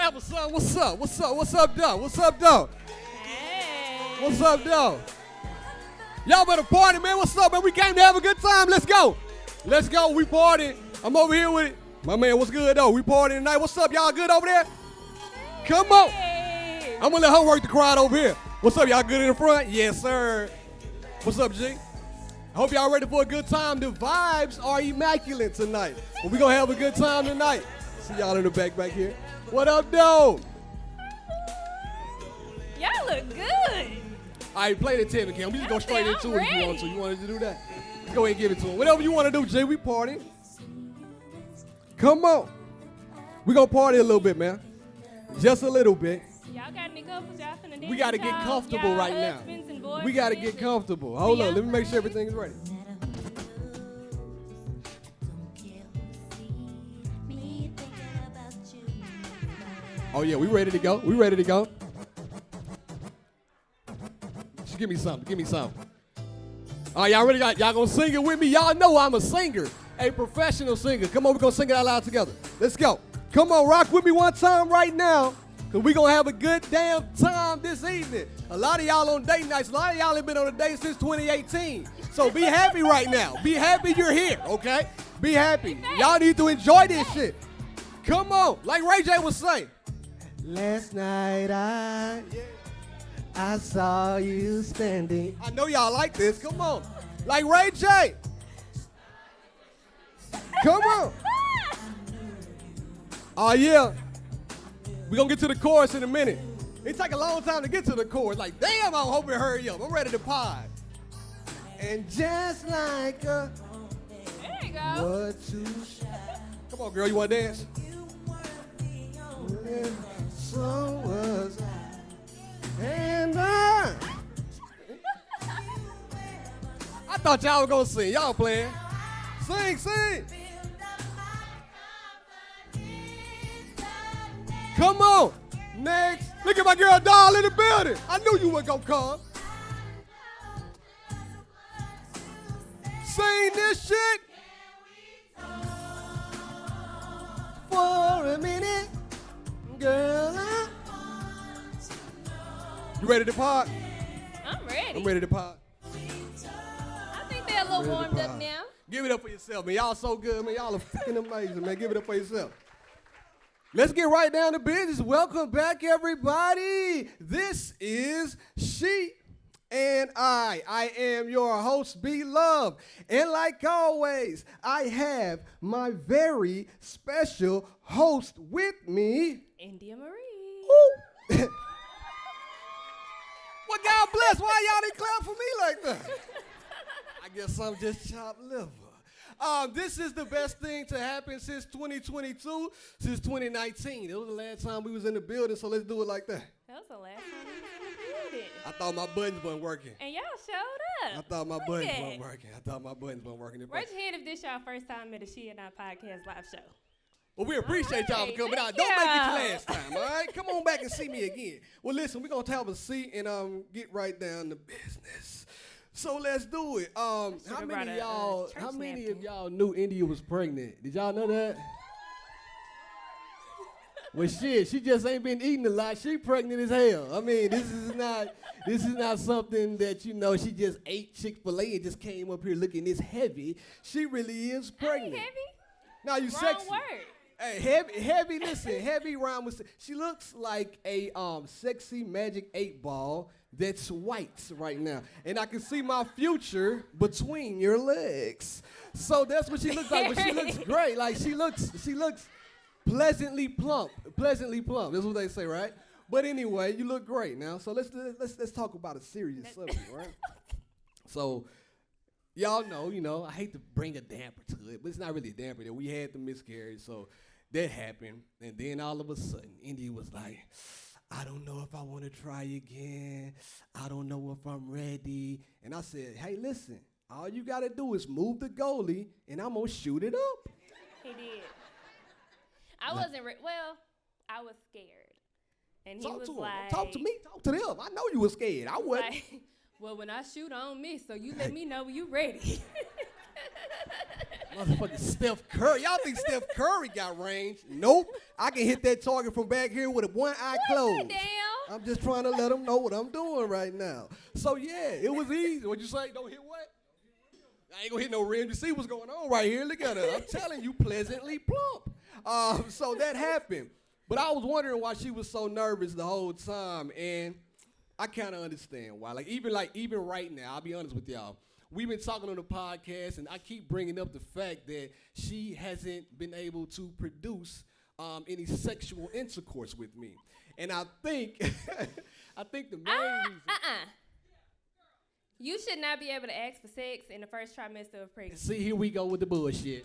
Whatever, son. What's up? What's up? What's up, though? What's up, though? Hey. What's up, though? Y'all better party, man. What's up, man? We came to have a good time. Let's go. Let's go. We partying. I'm over here with it. My man, what's good, though? We partying tonight. What's up? Y'all good over there? Come on. Hey. I'm going to let her work the crowd over here. What's up? Y'all good in the front? Yes, sir. What's up, G? I hope y'all ready for a good time. The vibes are immaculate tonight. But we going to have a good time tonight. See y'all in the back here. What up, though? Y'all look good. All right, play the Tim Cam. We just go straight I'm into it if you want ready. to. You wanted to do that? Go ahead and give it to him. Whatever you want to do, Jay, we party. Come on. We going to party a little bit, man. Just a little bit. Y'all got any couples y'all finna dance? We got to get comfortable right now. We got to get comfortable. Hold on. Let me make sure everything's ready. Oh, yeah, we ready to go. We ready to go. Just give me something. Give me something. All right, y'all ready? Y'all gonna sing it with me? Y'all know I'm a singer, a professional singer. Come on, we're gonna sing it out loud together. Let's go. Come on, rock with me one time right now, because we're gonna have a good damn time this evening. A lot of y'all on date nights. A lot of y'all have been on a date since 2018. So be happy right now. Be happy you're here, okay? Be happy. Y'all need to enjoy this shit. Come on, like Ray J was saying. Last night I saw you standing. I know y'all like this. Come on. Like Ray J. Come on. Oh, yeah. We're going to get to the chorus in a minute. It take a long time to get to the chorus. Like, damn, I'm hoping hurry up. I'm ready to pod. And just like a... There you go. Come on, girl. You want to dance? So was I. And I thought y'all were gonna sing. Y'all playing. Sing. Come on. Next. Look at my girl Doll in the building. I knew you were gonna come. Sing this shit. For a minute, girl. You ready to pod? I'm ready. I'm ready to pod. I think they're a little warmed up now. Give it up for yourself, man. Y'all so good, man. Y'all are fucking amazing, man. Give it up for yourself. Let's get right down to business. Welcome back, everybody. This is She and I. I am your host, Beloved. And like always, I have my very special host with me. India Marie. Ooh. Well, God bless. Why y'all didn't clap for me like that? I guess I'm just chopped liver. This is the best thing to happen since 2022, since 2019. It was the last time we was in the building, so let's do it like that. That was the last time we was in the building. I thought my buttons weren't working. And y'all showed up. I thought my Look buttons at. weren't working. Raise your hand if this y'all first time at the She and I podcast live show. Well, we appreciate y'all for Alright, coming out. thank Don't make it your you. last time, all right? Come on back and see me again. Well, listen, we're going to have a seat and get right down to business. So let's do it. How many of y'all knew India was pregnant? Did y'all know that? Well, shit, she just ain't been eating a lot. She pregnant as hell. I mean, this is not something that, you know, she just ate Chick-fil-A and just came up here looking this heavy. She really is pregnant. I ain't heavy. Now you Wrong sexy. word. Hey, heavy, listen, heavy rhyme with, she looks like a sexy magic 8-ball that's white right now. And I can see my future between your legs. So that's what she looks like, but she looks great. Like she looks pleasantly plump. Pleasantly plump. That's what they say, right? But anyway, you look great now. So let's talk about a serious subject, right? So y'all know, you know, I hate to bring a damper to it, but it's not really a damper. That we had the miscarriage, so that happened. And then all of a sudden, Indy was like, I don't know if I want to try again. I don't know if I'm ready. And I said, hey, listen, all you got to do is move the goalie, and I'm going to shoot it up. He did. I wasn't, I was scared. And he was like. Talk to me. Talk to them. I know you were scared. I wasn't. Like, well, when I shoot, I don't miss, so you let me know when you ready. Motherfucking Steph Curry. Y'all think Steph Curry got range? Nope. I can hit that target from back here with one eye closed. Damn. I'm just trying to let them know what I'm doing right now. So, yeah, it was easy. What'd you say? Don't hit what? I ain't gonna hit no rim. You see what's going on right here? Look at her. I'm telling you, pleasantly plump. So that happened. But I was wondering why she was so nervous the whole time, and I kind of understand why. Even right now, I'll be honest with y'all. We've been talking on the podcast, and I keep bringing up the fact that she hasn't been able to produce any sexual intercourse with me. And I think, the main reason. You should not be able to ask for sex in the first trimester of pregnancy. See, here we go with the bullshit.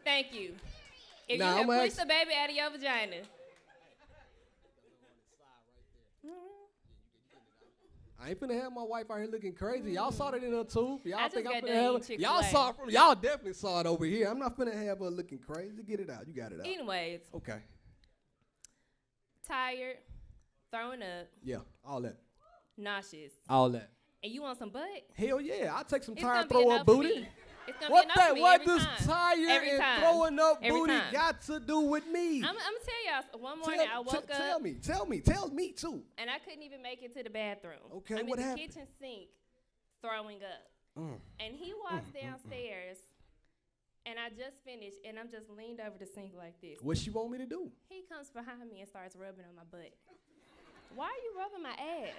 Thank you. If Nah, you can I'ma push the baby out of your vagina. I ain't finna have my wife out here looking crazy. Y'all saw that in her tooth. Y'all think I'm got finna done have eating her? Chick-fil-A. Y'all definitely saw it over here. I'm not finna have her looking crazy. Get it out. You got it out. Anyways. Okay. Tired, throwing up, Yeah, all that. nauseous. All that. And you want some butt? Hell yeah, I'll take some It's tired gonna be throw enough up for booty. me. It's gonna What be enough that? for me What every does time. tired Every and time. throwing up Every booty time. got to do with me? I'm gonna tell y'all. One morning I woke up. Tell me too. And I couldn't even make it to the bathroom. Okay, I'm what in the happened? kitchen sink throwing up. And he walks downstairs, and I just finished, and I'm just leaned over the sink like this. What she want me to do? He comes behind me and starts rubbing on my butt. Why are you rubbing my ass?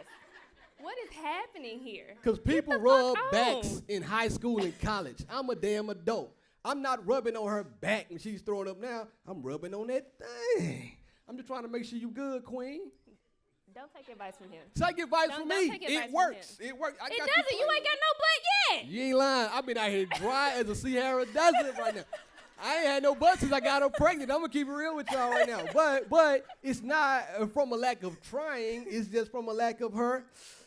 What is happening here? Because people Get the rub fuck backs on. in high school and college. I'm a damn adult. I'm not rubbing on her back when she's throwing up now. I'm rubbing on that thing. I'm just trying to make sure you good, queen. Don't take advice from him. Take advice Don't from me. take advice It from works. him. It works. It doesn't. You ain't got no butt yet. You ain't lying. I've been out here dry as a Sahara desert right now. I ain't had no butt since I got her pregnant. I'm gonna keep it real with y'all right now. But it's not from a lack of trying. It's just from a lack of her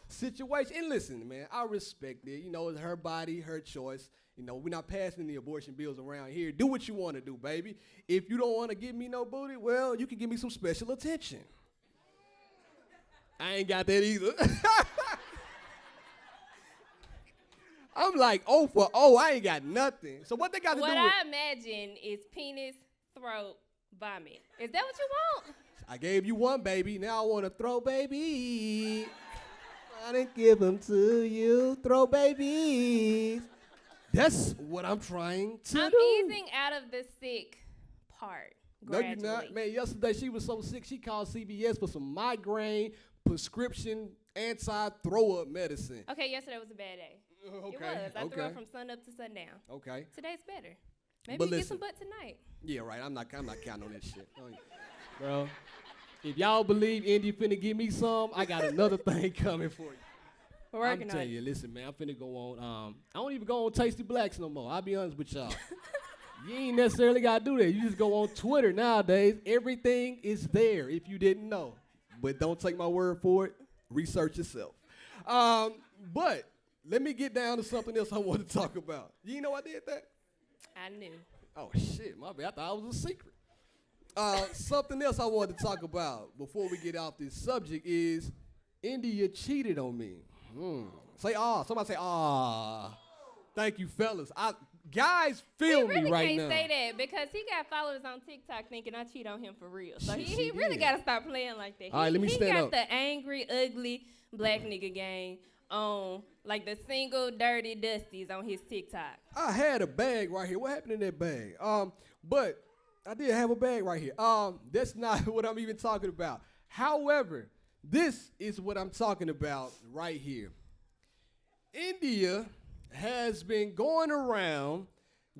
situation. And listen, man, I respect it. You know, it's her body, her choice. You know, we're not passing the abortion bills around here. Do what you want to do, baby. If you don't want to give me no booty, well, you can give me some special attention. I ain't got that either. I'm like, 0 for 0. I ain't got nothing. So what they got to do with... What I imagine is penis, throat, vomit. Is that what you want? I gave you one, baby. Now I want to throw babies. I didn't give them to you. Throw babies. That's what I'm trying to do. I'm easing out of the sick part. No, you're not. Man, yesterday she was so sick, she called CVS for some migraine, prescription, anti-throw-up medicine. Okay, yesterday was a bad day. Okay. It was. I threw up from sun up to sundown. Okay. Today's better. Maybe But you get listen. some butt tonight. Yeah, right. I'm not counting on that shit. Bro, if y'all believe Indy finna give me some, I got another thing coming for you. We're working on telling it. you, listen, man, I'm finna go on. I don't even go on Tasty Blacks no more. I'll be honest with y'all. You ain't necessarily gotta do that. You just go on Twitter nowadays. Everything is there if you didn't know. But don't take my word for it. Research yourself. But let me get down to something else I want to talk about. You know I did that? I knew. Oh, shit, my bad. I thought it was a secret. Something else I wanted to talk about before we get off this subject is India cheated on me. Say, somebody say, Thank you, fellas. Guys, feel me right now. He really can't now. say that because he got followers on TikTok thinking I cheat on him for real. So She he really got to stop playing like that. All right, let me stand He up. got the angry, ugly black nigga gang on, like the single dirty dusties on his TikTok. I had a bag right here. What happened in that bag? But I did have a bag right here. That's not what I'm even talking about. However, this is what I'm talking about right here. India has been going around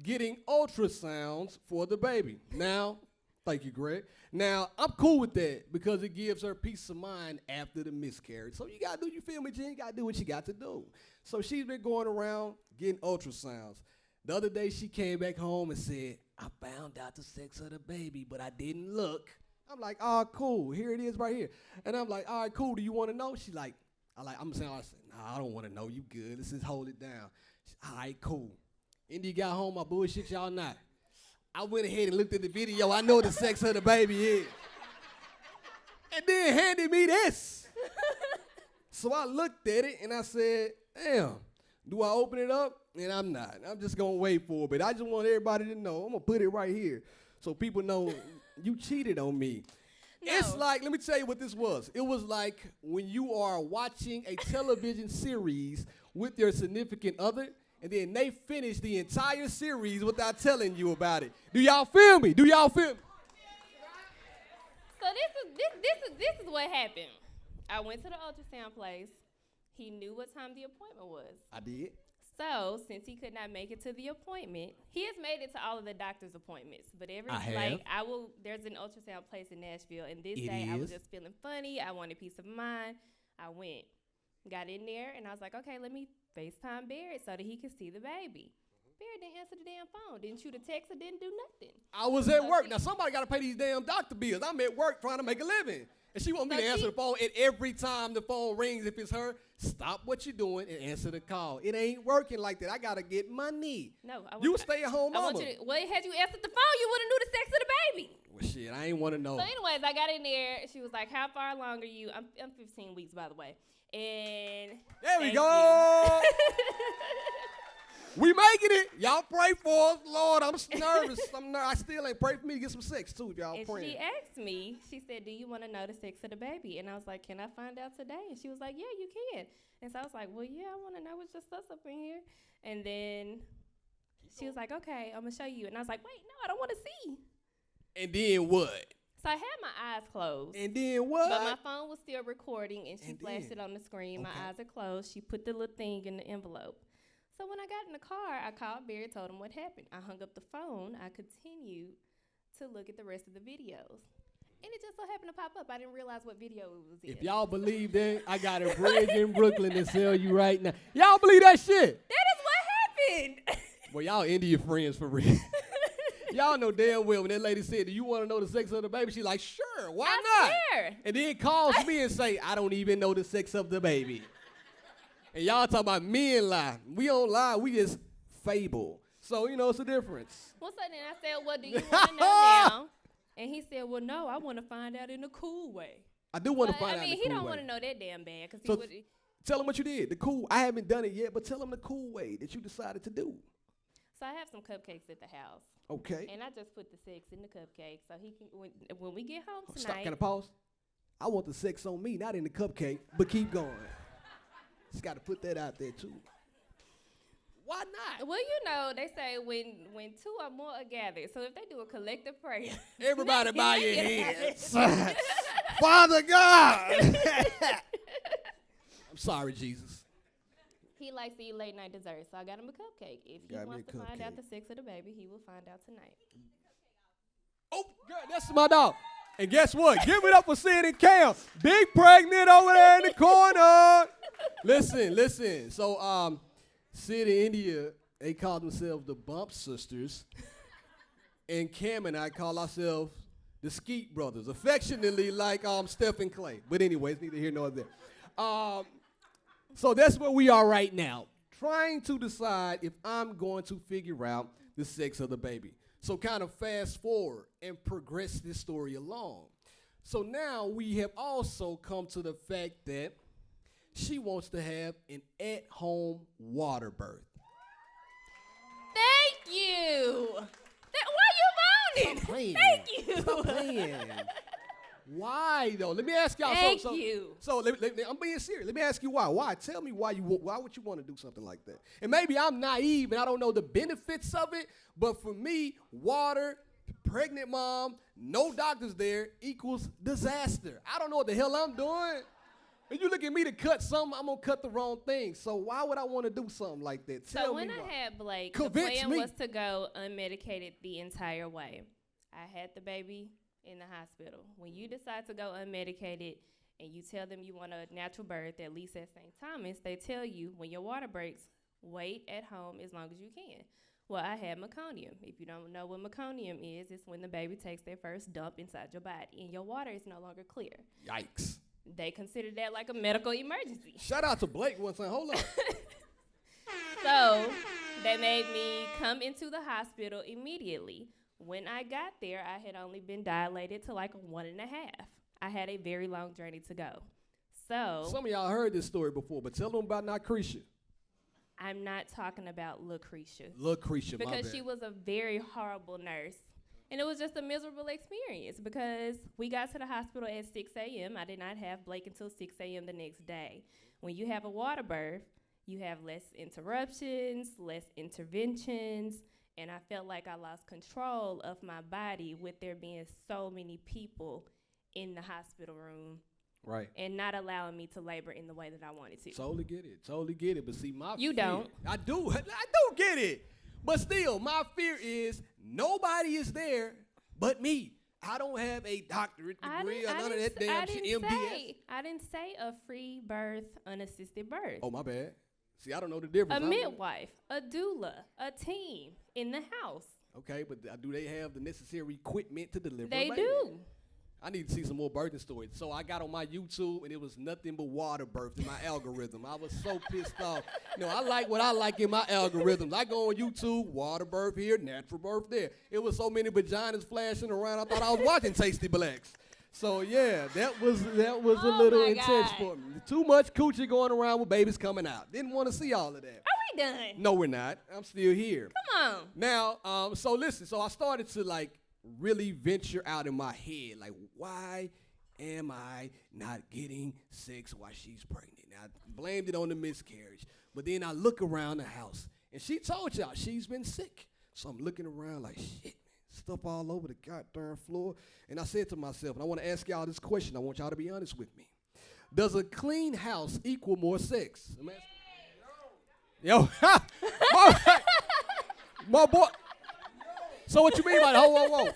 getting ultrasounds for the baby. Now, thank you, Greg. Now, I'm cool with that because it gives her peace of mind after the miscarriage. So you got to do, you feel me, Jen? You got to do what you got to do. So she's been going around getting ultrasounds. The other day she came back home and said, I found out the sex of the baby, but I didn't look. I'm like, cool. Here it is right here. And I'm like, all right, cool. Do you want to know? She's like, I'm saying, nah, I don't want to know. You good. Let's just hold it down. All right, cool. Indy got home. I bullshit y'all not. I went ahead and looked at the video. I know what the sex of the baby is. And then handed me this. So I looked at it and I said, damn, do I open it up and I'm not. I'm just going to wait for it. But I just want everybody to know. I'm going to put it right here so people know you cheated on me. No. It's like, let me tell you what this was. It was like when you are watching a television series with your significant other, and then they finish the entire series without telling you about it. Do y'all feel me? Do y'all feel me? So this is what happened. I went to the ultrasound place. He knew what time the appointment was. I did. So since he could not make it to the appointment, he has made it to all of the doctor's appointments. But there's an ultrasound place in Nashville, and this day I was just feeling funny. I wanted peace of mind. I went, got in there, and I was like, okay, let me FaceTime Barrett so that he could see the baby. Barrett didn't answer the damn phone. Didn't shoot a text or didn't do nothing. I was at work. Now, somebody got to pay these damn doctor bills. I'm at work trying to make a living. And she want me to answer the phone. And every time the phone rings, if it's her, stop what you're doing and answer the call. It ain't working like that. I got to get money. No. You stay at home, mama. Had you answered the phone, you would have knew the sex of the baby. Well, shit, I ain't want to know. So anyways, I got in there. She was like, how far along are you? I'm 15 weeks, by the way. And there we go. We making it. Y'all pray for us, Lord. I'm nervous. I still ain't pray for me to get some sex too. If y'all praying. She asked me. She said, "Do you want to know the sex of the baby?" And I was like, "Can I find out today?" And she was like, "Yeah, you can." And so I was like, "Well, yeah, I want to know what's just us up in here." And then she was like, "Okay, I'm gonna show you." And I was like, "Wait, no, I don't want to see." And then what? So I had my eyes closed. And then what? But my phone was still recording, and she flashed it on the screen. Okay. My eyes are closed. She put the little thing in the envelope. So when I got in the car, I called Barry, told him what happened. I hung up the phone. I continued to look at the rest of the videos. And it just so happened to pop up. I didn't realize what video it was in. If y'all believe that, I got a bridge in Brooklyn to sell you right now. Y'all believe that shit? That is what happened. Well, y'all Indian friends for real. Y'all know damn well when that lady said, "Do you want to know the sex of the baby?" She's like, "Sure, why not?" Swear. And then calls me and say, "I don't even know the sex of the baby." And y'all talk about men lie. We don't lie. We just fable. So, it's a difference. Well, so then I said, "Well, do you want to know now?" And he said, "Well, no, I want to find out in a cool way." I do want to find out in a cool way. I mean, he don't want to know that damn bad. Tell him what you did. The cool. I haven't done it yet, but tell him the cool way that you decided to do. So I have some cupcakes at the house. Okay. And I just put the sex in the cupcake so he can, when we get home tonight. Stop. Can I pause? I want the sex on me, not in the cupcake, but keep going. Just got to put that out there, too. Why not? Well, they say when two or more are gathered, so if they do a collective prayer. Everybody bow your heads. Father God. I'm sorry, Jesus. He likes to eat late night dessert, so I got him a cupcake. If he wants to find out the sex of the baby, he will find out tonight. Oh, girl, that's my dog. And guess what? Give it up for Sid and Cam. Big pregnant over there in the corner. Listen. So, Sid and India, they call themselves the Bump Sisters. And Cam and I call ourselves the Skeet Brothers, affectionately like Steph and Clay. But anyways, neither here nor there. So that's where we are right now, trying to decide if I'm going to figure out the sex of the baby. So kind of fast forward and progress this story along. So now we have also come to the fact that she wants to have an at-home water birth. Thank you. Why you moaning? Stop playing. Thank you. Stop playing. Why though? Let me ask y'all. Thank you. So I'm being serious. Let me ask you why. Why? Tell me why would you want to do something like that? And maybe I'm naive and I don't know the benefits of it, but for me, water, pregnant mom, no doctors there equals disaster. I don't know what the hell I'm doing. If you look at me to cut something, I'm gonna cut the wrong thing. So why would I want to do something like that? So when I had Blake, the plan was to go unmedicated the entire way. I had the baby in the hospital. When you decide to go unmedicated and you tell them you want a natural birth, at least at St. Thomas, they tell you when your water breaks, wait at home as long as you can. Well, I had meconium. If you don't know what meconium is, it's when the baby takes their first dump inside your body and your water is no longer clear. Yikes. They consider that like a medical emergency. Shout out to Blake once and hold on. So they made me come into the hospital immediately. When I got there, I had only been dilated to like 1.5. I had a very long journey to go. So some of y'all heard this story before, but tell them about Nacretia. I'm not talking about Lucretia. Lucretia, my bad. Because she was a very horrible nurse. And it was just a miserable experience because we got to the hospital at 6 a.m. I did not have Blake until 6 a.m. the next day. When you have a water birth, you have less interruptions, less interventions, and I felt like I lost control of my body with there being so many people in the hospital room. Right. And not allowing me to labor in the way that I wanted to. Totally get it. But see, my You fear, don't. I do get it. But still, my fear is nobody is there but me. I don't have a doctorate degree or none of that damn shit, MBS. I didn't say a free birth, unassisted birth. Oh, my bad. See, I don't know the difference. A midwife, a doula, a team in the house. Okay, but do they have the necessary equipment to deliver? They do. I need to see some more birthing stories. So I got on my YouTube, and it was nothing but water birth in my algorithm. I was so pissed off. I like what I like in my algorithms. I go on YouTube, water birth here, natural birth there. It was so many vaginas flashing around, I thought I was watching SiP&x. So, yeah, that was a little intense for me. Too much coochie going around with babies coming out. Didn't want to see all of that. Are we done? No, we're not. I'm still here. Come on. Now, so listen. So I started to, really venture out in my head, why am I not getting sex while she's pregnant? Now, I blamed it on the miscarriage, but then I look around the house, and she told y'all she's been sick. So I'm looking around like, shit, man, stuff all over the goddamn floor. And I said to myself, and I want to ask y'all this question. I want y'all to be honest with me. Does a clean house equal more sex? Yo, my boy. So what you mean by that? Whoa.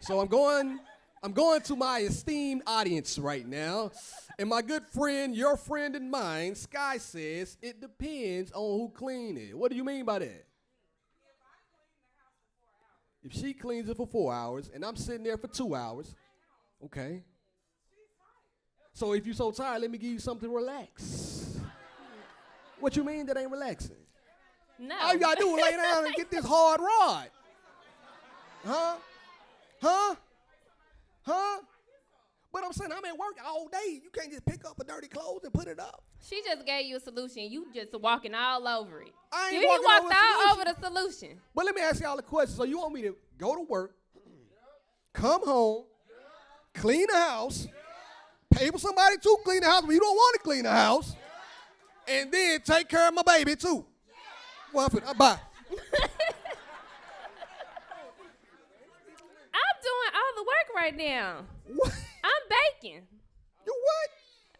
So I'm going to my esteemed audience right now. And my good friend, your friend and mine, Sky says it depends on who clean it. What do you mean by that? If she cleans it for 4 hours and I'm sitting there for 2 hours, okay. So if you're so tired, let me give you something to relax. What you mean that ain't relaxing? No. All you gotta do is lay down and get this hard rod. Huh? But I'm saying I'm at work all day. You can't just pick up a dirty clothes and put it up. She just gave you a solution. You just walking all over it. He walked all over the solution. But let me ask y'all a question. So you want me to go to work, come home, clean the house, pay for somebody to clean the house when you don't want to clean the house, and then take care of my baby too? Well, bye. I'm doing all the work right now. What? I'm baking. You what?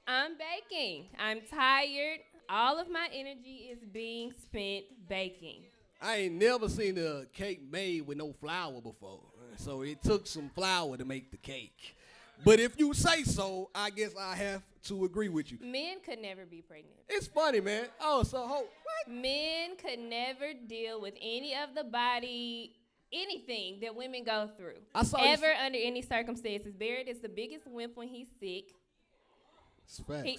I'm baking. I'm tired. All of my energy is being spent baking. I ain't never seen a cake made with no flour before. So it took some flour to make the cake. But if you say so, I guess I have to agree with you. Men could never be pregnant. It's funny, man. Oh, so what? Men could never deal with any of the body, anything that women go through. Ever under any circumstances. Barrett is the biggest wimp when he's sick. It's facts.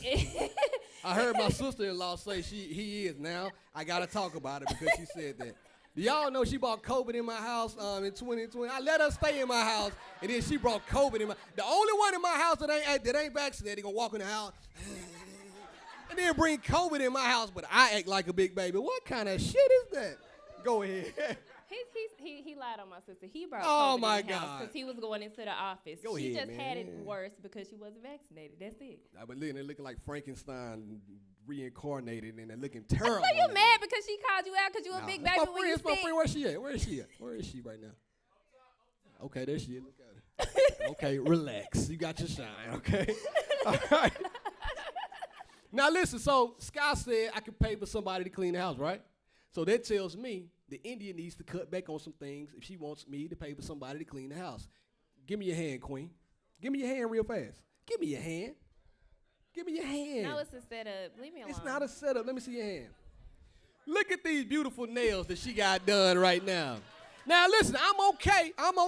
I heard my sister-in-law say he is now. I got to talk about it because she said that. Do y'all know she brought COVID in my house in 2020? I let her stay in my house, and then she brought COVID in my. The only one in my house that ain't vaccinated gonna walk in the house, and then bring COVID in my house. But I act like a big baby. What kind of shit is that? Go ahead. He lied on my sister. He brought Oh COVID my in the house God. because he was going into the office. Go she ahead, just man. had it worse because she wasn't vaccinated. That's it. But they're looking like Frankenstein reincarnated, and they're looking terrible. So you mad because she called you out because you a big baby when you sick? My friend, where she at? Where is she right now? Okay, there she is. Look at her. Okay, relax. You got your shine, okay? All right. Now listen, so Sky said I could pay for somebody to clean the house, right? So that tells me the Indian needs to cut back on some things if she wants me to pay for somebody to clean the house. Give me your hand, Queen. Give me your hand real fast. Give me your hand. Give me your hand. No, it's a setup. Leave me alone. It's not a setup. Let me see your hand. Look at these beautiful nails that she got done right now. Now, listen, I'm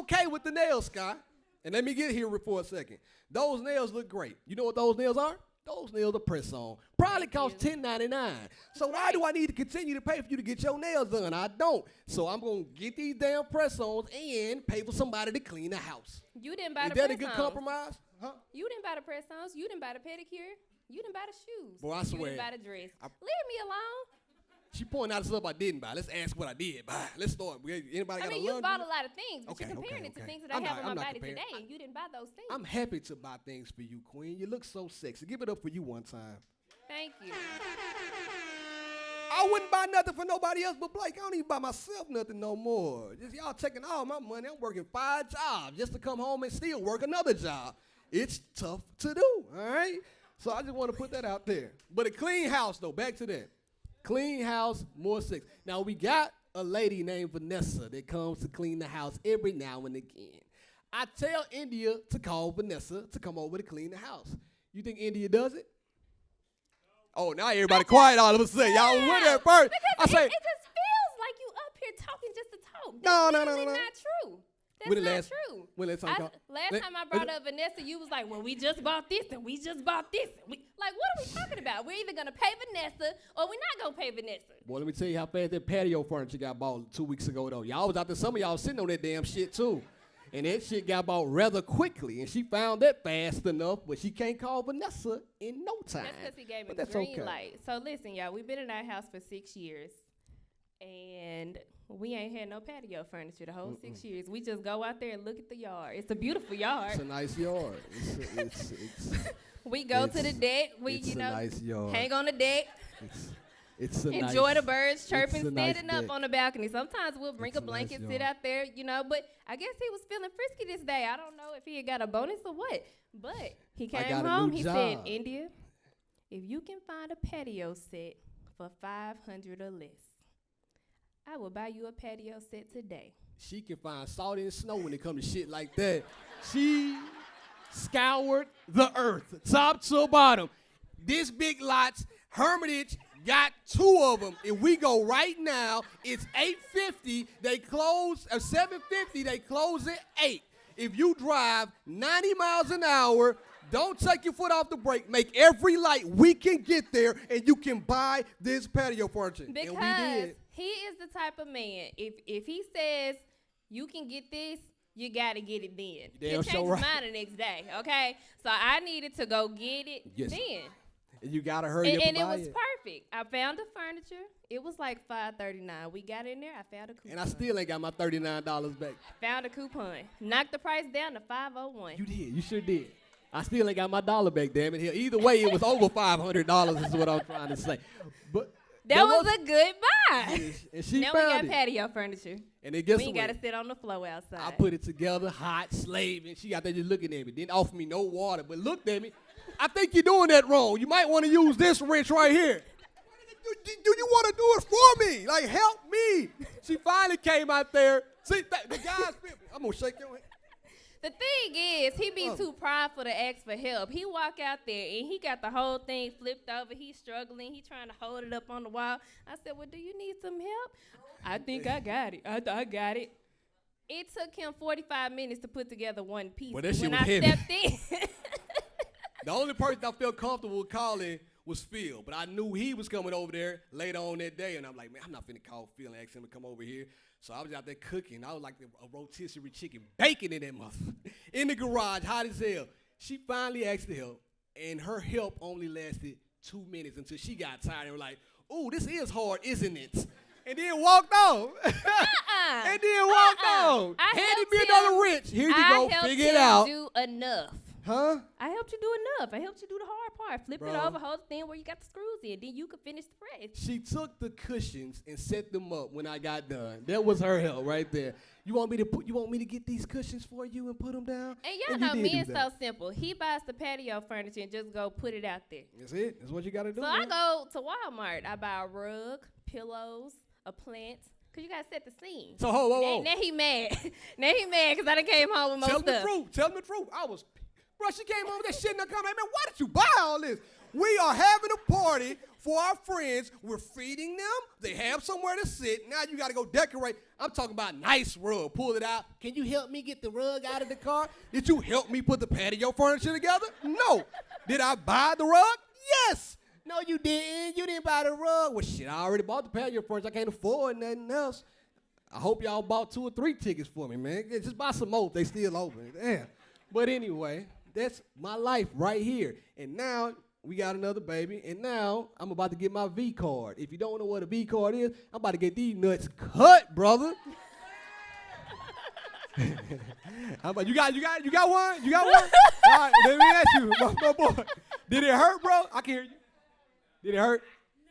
okay with the nails, Sky. And let me get here for a second. Those nails look great. You know what those nails are? Those nails are press-on. Probably cost $10.99. So why do I need to continue to pay for you to get your nails done? I don't. So I'm going to get these damn press-ons and pay for somebody to clean the house. You didn't buy the press-ons. press-ons. Is that a good compromise? Huh? You didn't buy the press-ons. You didn't buy the pedicure. You didn't buy the shoes. Boy, I You swear. didn't buy the dress. Leave me alone. She pointing out the stuff I didn't buy. Let's ask what I did buy. Let's start. Anybody got a you laundry? bought a lot of things, but Okay, you're comparing it to okay. things that I have on my body comparing. today, and you didn't buy those things. I'm happy to buy things for you, Queen. You look so sexy. Give it up for you one time. Thank you. I wouldn't buy nothing for nobody else but Blake. I don't even buy myself nothing no more. Just y'all taking all my money. I'm working 5 jobs just to come home and still work another job. It's tough to do, all right? So I just want to put that out there. But a clean house, though, back to that. Clean house, more sex. Now, we got a lady named Vanessa that comes to clean the house every now and again. I tell India to call Vanessa to come over to clean the house. You think India does it? Oh, now everybody quiet all of a sudden. Y'all went there first. Because it just feels like you up here talking just to talk. That's No. not true. That's not true. Last time I brought up Vanessa, you was like, well, we just bought this and we just bought this. Like, what are we talking about? We're either going to pay Vanessa or we're not going to pay Vanessa. Well, let me tell you how fast that patio furniture got bought 2 weeks ago, though. Y'all was out there, some of y'all sitting on that damn shit, too. And that shit got bought rather quickly, and she found that fast enough, but she can't call Vanessa in no time. That's because he gave me But that's green okay. light. So listen, y'all, we've been in our house for 6 years, and we ain't had no patio furniture the whole 6 years. We just go out there and look at the yard. It's a beautiful yard. It's a nice yard. We go to the deck. We, a nice yard. hang on the deck. It's a Enjoy nice, the birds chirping, a nice standing up deck. on the balcony. Sometimes we'll bring It's a a blanket, nice sit yard. out there, but I guess he was feeling frisky this day. I don't know if he had got a bonus or what, but he came got a home. new He job. said, India, if you can find a patio set for $500 or less, I will buy you a patio set today. She can find salt and snow when it comes to shit like that. She scoured the earth, top to bottom. This big lots, Hermitage, got 2 of them. If we go right now, it's $850. They close at $750. They close at $8. If you drive 90 miles an hour, don't take your foot off the brake. Make every light we can get there, and you can buy this patio furniture. Because and we did. he is the type of man, if he says you can get this, you got to get it then. He'll change his mind the next day, okay? So I needed to go get it then. And you got to hurry up And it buy was perfect. I found the furniture. It was like $5.39. We got in there. I found a coupon. And I still ain't got my $39 back. Found a coupon. Knocked the price down to $501. You did. You sure did. I still ain't got my dollar back, damn it. Either way, it was over $500 is what I'm trying to say. But that was a good buy. And she now found we got it. patio furniture. And then guess we what? got to sit on the floor outside. I put it together, hot, slaving. She got there just looking at me. Didn't offer me no water, but looked at me. I think you're doing that wrong. You might want to use this wrench right here. Do you want to do it for me? Like, help me. She finally came out there. See, the guy's, I'm going to shake your hand. The thing is, he be too prideful to ask for help. He walk out there, and he got the whole thing flipped over. He's struggling. He trying to hold it up on the wall. I said, well, do you need some help? I think I got it. I got it. It took him 45 minutes to put together one piece. Well, that shit when was I heavy. stepped in. The only person I felt comfortable calling was Phil, but I knew he was coming over there later on that day, and I'm like, man, I'm not finna call Phil and ask him to come over here. So I was out there cooking. I was like a rotisserie chicken, bacon in that motherfucker, in the garage, hot as hell. She finally asked to help, and her help only lasted 2 minutes until she got tired and was like, ooh, this is hard, isn't it? And then walked off. And then walked off. Handed me another wrench. Here you go, figure it out. I helped him do enough. Huh? I helped you do enough. I helped you do the hard part. Flip it over, hold the thing where you got the screws in. Then you could finish the press. She took the cushions and set them up when I got done. That was her help right there. You want me to get these cushions for you and put them down? And y'all know men's so simple. He buys the patio furniture and just go put it out there. That's it. That's what you got to do. So I go to Walmart. I buy a rug, pillows, a plant. Cause you gotta set the scene. So whoa. Now he mad. Now he mad because I done came home with more stuff. Tell me the truth. Bro, she came home with that shit and I come like, man, why did you buy all this? We are having a party for our friends. We're feeding them. They have somewhere to sit. Now you got to go decorate. I'm talking about nice rug. Pull it out. Can you help me get the rug out of the car? Did you help me put the patio furniture together? No. Did I buy the rug? Yes. No, you didn't. You didn't buy the rug. Well, shit, I already bought the patio furniture. I can't afford nothing else. I hope y'all bought 2 or 3 tickets for me, man. Yeah, just buy some more. They still open. Damn. But anyway, that's my life right here. And now we got another baby, and now I'm about to get my V card. If you don't know what a V card is, I'm about to get these nuts cut, brother. You got one? You got one? All right, let me ask you, my boy. Did it hurt, bro? I can hear you. Did it hurt?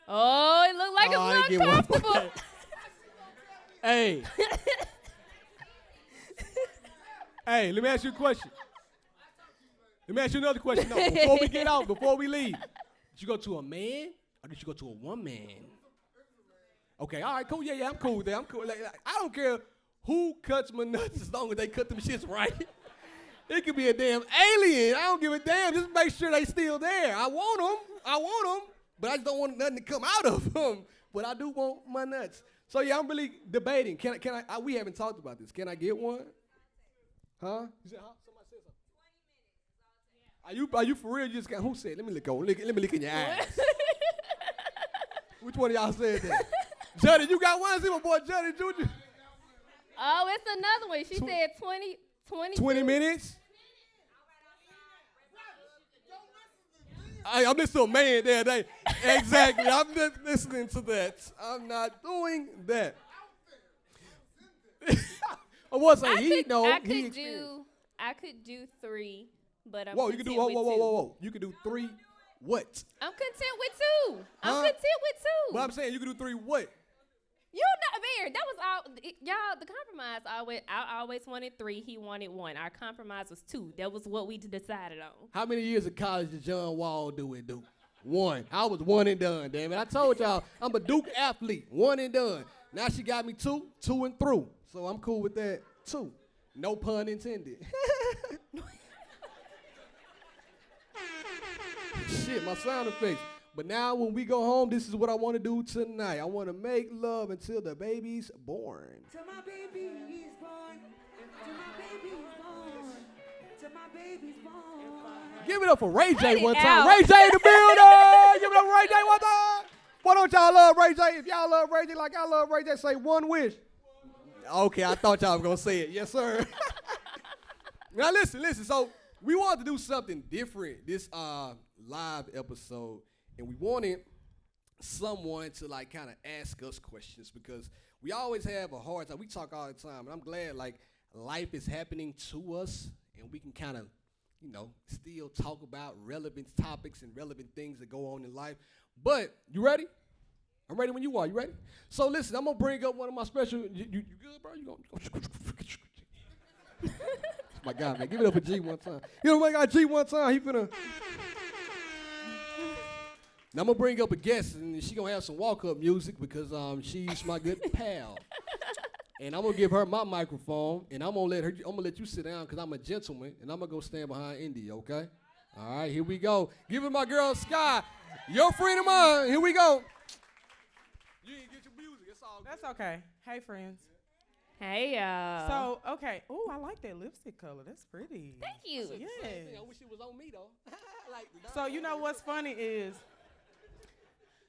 Oh, it looked like it's not comfortable. Hey. Hey, let me ask you a question. Let me ask you another question. No, before we get out, before we leave, did you go to a man or did you go to a woman? Okay, all right, cool. Yeah, I'm cool with that. I'm cool. Like, I don't care who cuts my nuts as long as they cut them shits right. It could be a damn alien. I don't give a damn. Just make sure they still there. I want them, but I just don't want nothing to come out of them. But I do want my nuts. So yeah, I'm really debating. Can I we haven't talked about this. Can I get one? Huh? You said, huh? Somebody said something. Are you for real? You just got, who said? Let me look in your eyes. Which one of y'all said that? Juddy, you got one? See my boy Juddy Jr. Oh, it's another one. She said 20 minutes? I'm listening to a man there. Exactly. I'm just listening to that. I'm not doing that. I was saying I could do 3, but I'm whoa, you can do whoa. You can do 3 what? I'm content with 2. I'm content with 2. But I'm saying you can do 3 what? You know, Bear, that was all y'all. The compromise I always wanted 3. He wanted 1. Our compromise was 2. That was what we decided on. How many years of college did John Wall do? 1. I was 1 and done, damn it. I told y'all I'm a Duke athlete. 1 and done. Now she got me 2 and through. So I'm cool with that too. No pun intended. Shit, my sound effects. But now when we go home, this is what I want to do tonight. I want to make love until the baby's born. Till my baby is born. Till my baby is born. Till my baby's born. Give it up for Ray J one time. Ray J in the building. Give it up for Ray J one time. Why don't y'all love Ray J? If y'all love Ray J like I love Ray J, say one wish. Okay, I thought y'all was going to say it. Yes, sir. Now, listen. So we wanted to do something different this live episode, and we wanted someone to, like, kind of ask us questions because we always have a hard time. We talk all the time, and I'm glad, like, life is happening to us, and we can kind of, you know, still talk about relevant topics and relevant things that go on in life. But you ready? I'm ready when you are. You ready? So listen, I'm gonna bring up one of my special. You good, bro? You gonna? My God, man, give it up for G one time. You know, my guy G one time. He finna. Now I'm gonna bring up a guest, and she gonna have some walk-up music because she's my good pal. And I'm gonna give her my microphone, and I'm gonna let you sit down because I'm a gentleman, and I'm gonna go stand behind Indy. Okay? All right, here we go. Give it my girl Sky, your friend of mine. Here we go. You didn't get your music. It's all good. That's okay. Hey, friends. Hey, y'all. So, okay. Oh, I like that lipstick color. That's pretty. Thank you. Yeah. I wish it was on me, though. So, you know what's funny is,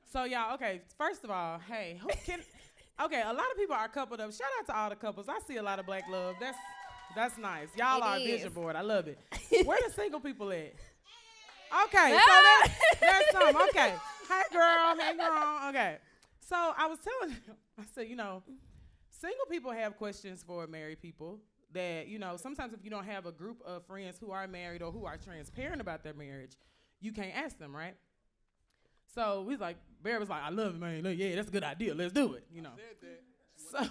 so, y'all, okay, first of all, hey, okay, a lot of people are coupled up. Shout out to all the couples. I see a lot of black love. That's nice. Y'all are a vision board. I love it. Where the single people at? Okay, so that's some. Okay. Hey, girl. Okay. So I was telling him, I said, you know, single people have questions for married people that, you know, sometimes if you don't have a group of friends who are married or who are transparent about their marriage, you can't ask them, right? So we was like, Barry was like, I love it, man. Yeah, that's a good idea. Let's do it, you know. So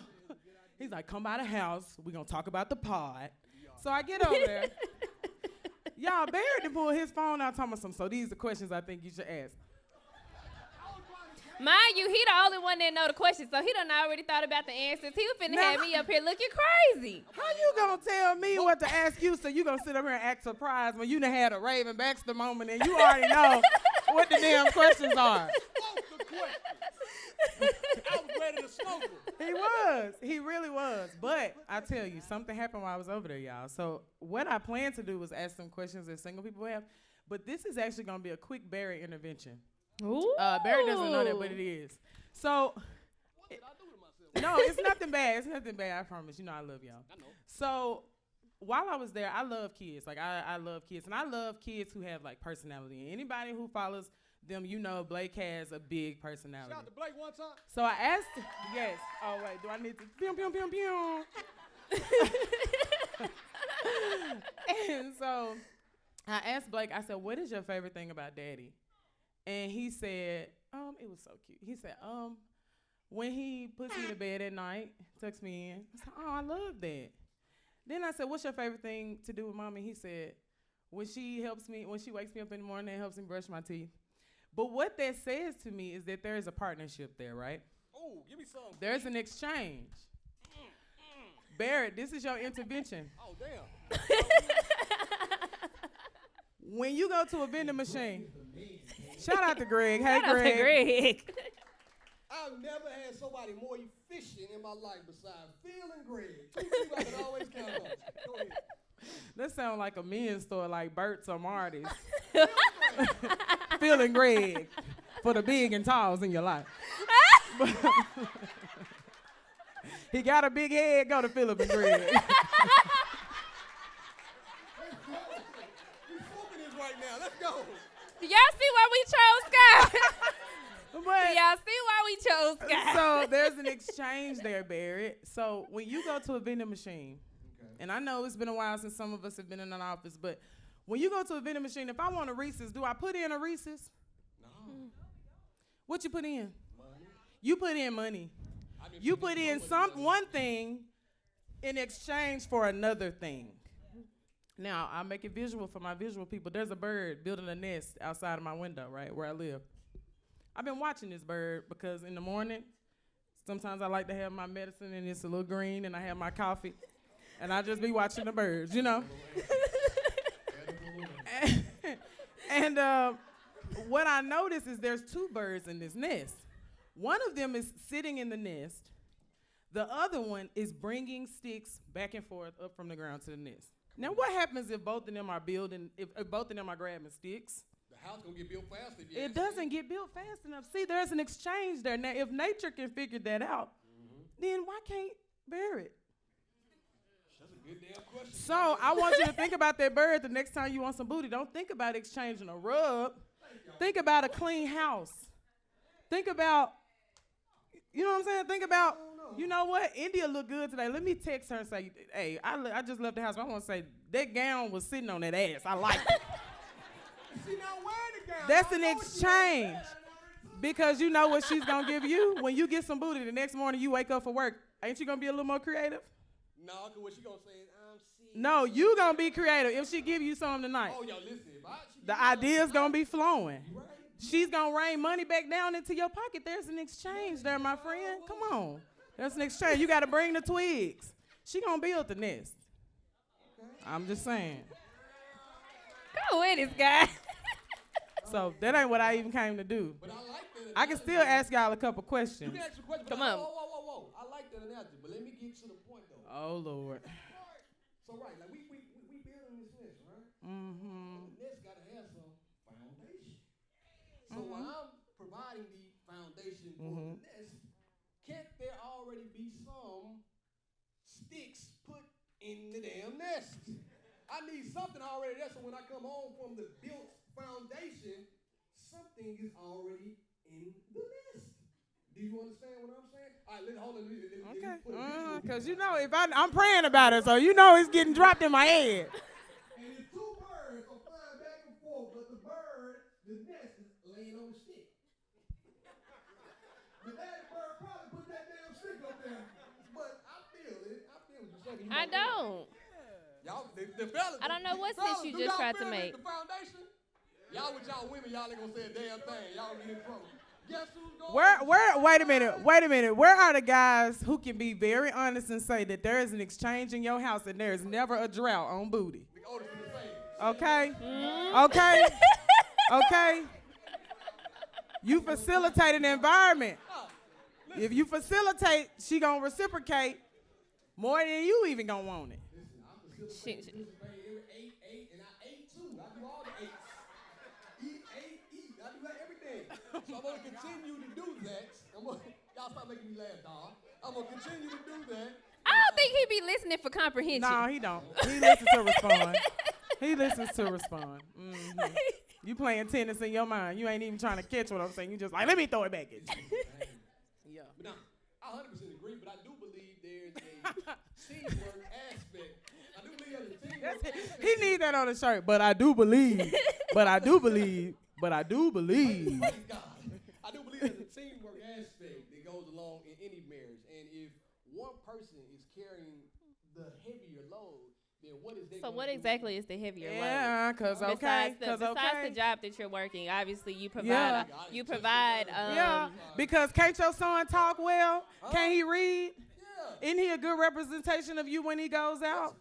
he's like, come by the house. We're going to talk about the pod. So I get over there. Y'all, Barry done pull his phone out talking about something. So these are the questions I think you should ask. Mind you, he the only one that know the questions, so he done already thought about the answers. He was finna have me up here looking crazy. How you gonna tell me what to ask you so you gonna sit up here and act surprised when you done had a Raven Baxter moment and you already know what the damn questions are? I was ready to smoke him. He was. He really was. But I tell you, something happened while I was over there, y'all. So what I plan to do was ask some questions that single people have, but this is actually gonna be a quick Barry intervention. Ooh. Barry doesn't know that, but it is. So, what did I do to myself? no, it's nothing bad. It's nothing bad, I promise. You know I love y'all. I know. So, while I was there, I love kids. Like, I love kids. And I love kids who have, like, personality. Anybody who follows them, you know Blake has a big personality. Shout out to Blake one time. So I asked, yes. Oh, wait, do I need to? Pew, pew, pew, pew. And so I asked Blake, I said, what is your favorite thing about Daddy? And he said, it was so cute. He said, when he puts me to bed at night, tucks me in. I said, oh, I love that. Then I said, what's your favorite thing to do with Mommy? He said, when she wakes me up in the morning and helps me brush my teeth. But what that says to me is that there is a partnership there, right? Oh, give me some. There's an exchange. Barrett, this is your intervention. Oh, damn. When you go to a vending machine, shout out to Greg. Hey, Shout out to Greg. I've never had somebody more efficient in my life besides Phil and Greg. Two people I can always count on. Go ahead. That sounds like a men's store like Burt's or Marty's. Phil and Greg for the big and talls in your life. He got a big head, go to Philip and Greg. We're smoking this right now. Let's go. Do y'all see why we chose Scott? But Y'all see why we chose Scott? so there's an exchange there, Barrett. So when you go to a vending machine, and I know it's been a while since some of us have been in an office, but when you go to a vending machine, if I want a Reese's, do I put in a Reese's? No. What you put in? Money. You put in money. You put in one thing in exchange for another thing. Now, I'll make it visual for my visual people. There's a bird building a nest outside of my window, right, where I live. I've been watching this bird because in the morning, sometimes I like to have my medicine and it's a little green and I have my coffee. And I just be watching the birds, you know. and what I notice is there's two birds in this nest. One of them is sitting in the nest. The other one is bringing sticks back and forth up from the ground to the nest. Now, what happens if both of them are building, if both of them are grabbing sticks? The house gonna get built fast. It doesn't get built fast enough. See, there's an exchange there. Now, if nature can figure that out, then why can't Barrett? That's a good damn question. So I want you to think about that bird the next time you want some booty. Don't think about exchanging a rub. Think about a clean house. Think about, you know what I'm saying? Think about, you know what? India look good today. Let me text her and say, hey, I just left the house. But I want to say, that gown was sitting on that ass. I like it. She not wearing the gown. That's an exchange. Because you know what she's going to give you? When you get some booty, the next morning you wake up for work, ain't you going to be a little more creative? No, because what she going to say is, I'm sick. No, you going to be creative if she give you something tonight. Oh, yo, listen. The idea's going to be flowing. She's going to rain money back down into your pocket. There's an exchange there, my friend. Come on. There's an exchange. You got to bring the twigs. She going to build the nest. I'm just saying. Go with this guy. So that ain't what I even came to do. But I like that. I can still ask y'all a couple questions. You can ask a question. Come on. Whoa. I like that analogy, but let me get to the point, though. Oh, Lord. So, right, like we building this nest, right? Mm-hmm. The nest got to have some foundation. So while I'm providing the foundation for the nest, can't there already be some sticks put in the damn nest? I need something already there, so when I come home from the built foundation, something is already in the nest. Do you understand what I'm saying? All right, hold on. Okay. Because you know, if I'm praying about it, so you know it's getting dropped in my head. And the two birds are flying back and forth, but the nest is laying on the stick. The daddy bird probably put that damn stick up there. But I feel it. I don't. Y'all, the fellas. I don't know what fellas, sense you do just y'all tried to feel make. The foundation? Y'all with y'all women, y'all ain't gonna say a damn thing. Y'all gonna get in trouble. Guess who's going? Wait a minute. Where are the guys who can be very honest and say that there is an exchange in your house and there is never a drought on booty? The oldest in the same. Okay? Okay? Okay? You facilitate an environment. If you facilitate, she gonna reciprocate more than you even gonna want it. Listen, I'm facilitating every eight, and I ate too. I do all the eights. Eat. I do like everything. So I'm gonna continue to do that. Y'all stop making me laugh, dog. I'm gonna continue to do that. I don't think he be listening for comprehension. No, he don't. He listens to respond. He listens to respond. Mm-hmm. You playing tennis in your mind. You ain't even trying to catch what I'm saying. You just like, let me throw it back at you. Yeah. But now, I 100% agree, but I do believe there's a teamwork aspect. I do believe there's a teamwork aspect. He need that on his shirt. But I do believe. But I do believe. But I do believe. I do believe there's a teamwork aspect that goes along in any marriage. And if one person is carrying the heavier load, then what is that? So what exactly is the heavier load? Yeah, because besides the job that you're working, obviously you provide. Yeah. Because can't your son talk well? Can't he read? Yeah. Isn't he a good representation of you when he goes out?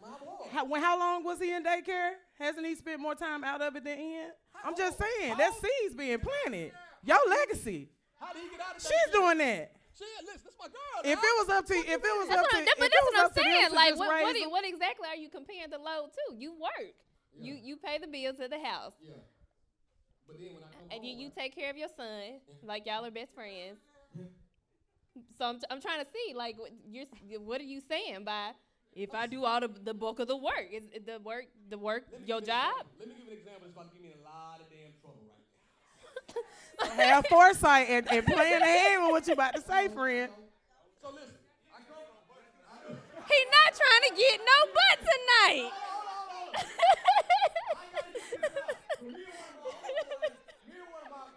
How long was he in daycare? Hasn't he spent more time out of it than in? I'm just saying, that seed's being planted. Your legacy. How did he get out of She's doing that. Listen, that's my girl. If it was up to, but that's what I'm saying. Like, what exactly are you comparing the load to? You work. Yeah. You pay the bills of the house. Yeah. But then when I come and home, you take care of your son, like y'all are best friends. So I'm trying to see, like, what are you saying by if I do all the bulk of the work? Is the work your job? Let me give you an example. It's about to give me a lot of damn trouble right now. Have foresight and plan ahead with what you about to say, friend. So listen, he not trying to get no butt tonight.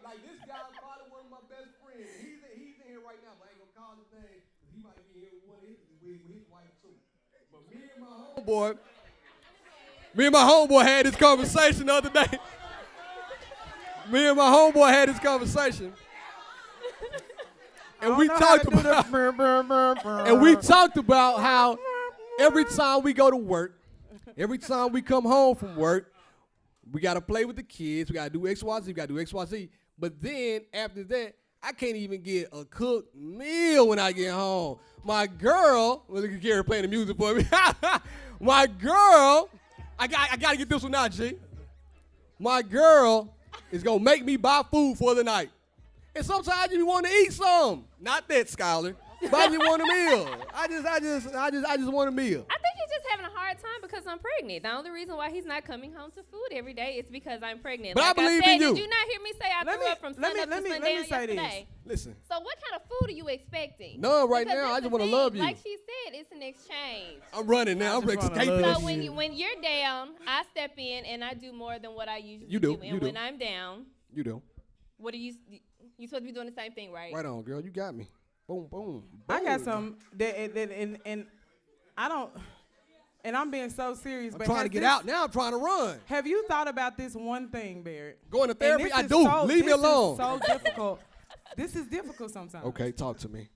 Like this guy probably one of my best friends. He's in here right now, but I ain't gonna call his name. He might be here with his wife too. But me and my homeboy had this conversation the other day. And we talked about how every time we go to work, every time we come home from work, we got to play with the kids. We got to do X, Y, Z. We got to do X, Y, Z. But then after that, I can't even get a cooked meal when I get home. My girl, look at Gary playing the music for me. My girl, I got to get this one out, G. My girl is going to make me buy food for the night. And sometimes you want to eat some. Not that, Skylar. But I just want a meal. I just want a meal. I think he's just having a hard time because I'm pregnant. The only reason why he's not coming home to food every day is because I'm pregnant. But like I believe in you. Did you not hear me say I threw up from sun up to sundown yesterday? Listen. So what kind of food are you expecting? None right now. I just want to love you. Like she said, it's an exchange. I'm running now. I'm escaping. So when you're down, I step in and I do more than what I usually do. And when I'm down, you do. What are you supposed to be doing the same thing, right? Right on, girl. You got me. Boom, boom. I got some and I don't, and I'm being so serious. I'm trying to get out now. I'm trying to run. Have you thought about this one thing, Barrett? Going to therapy? I do. Leave me alone. This is so difficult. This is difficult sometimes. Okay, talk to me.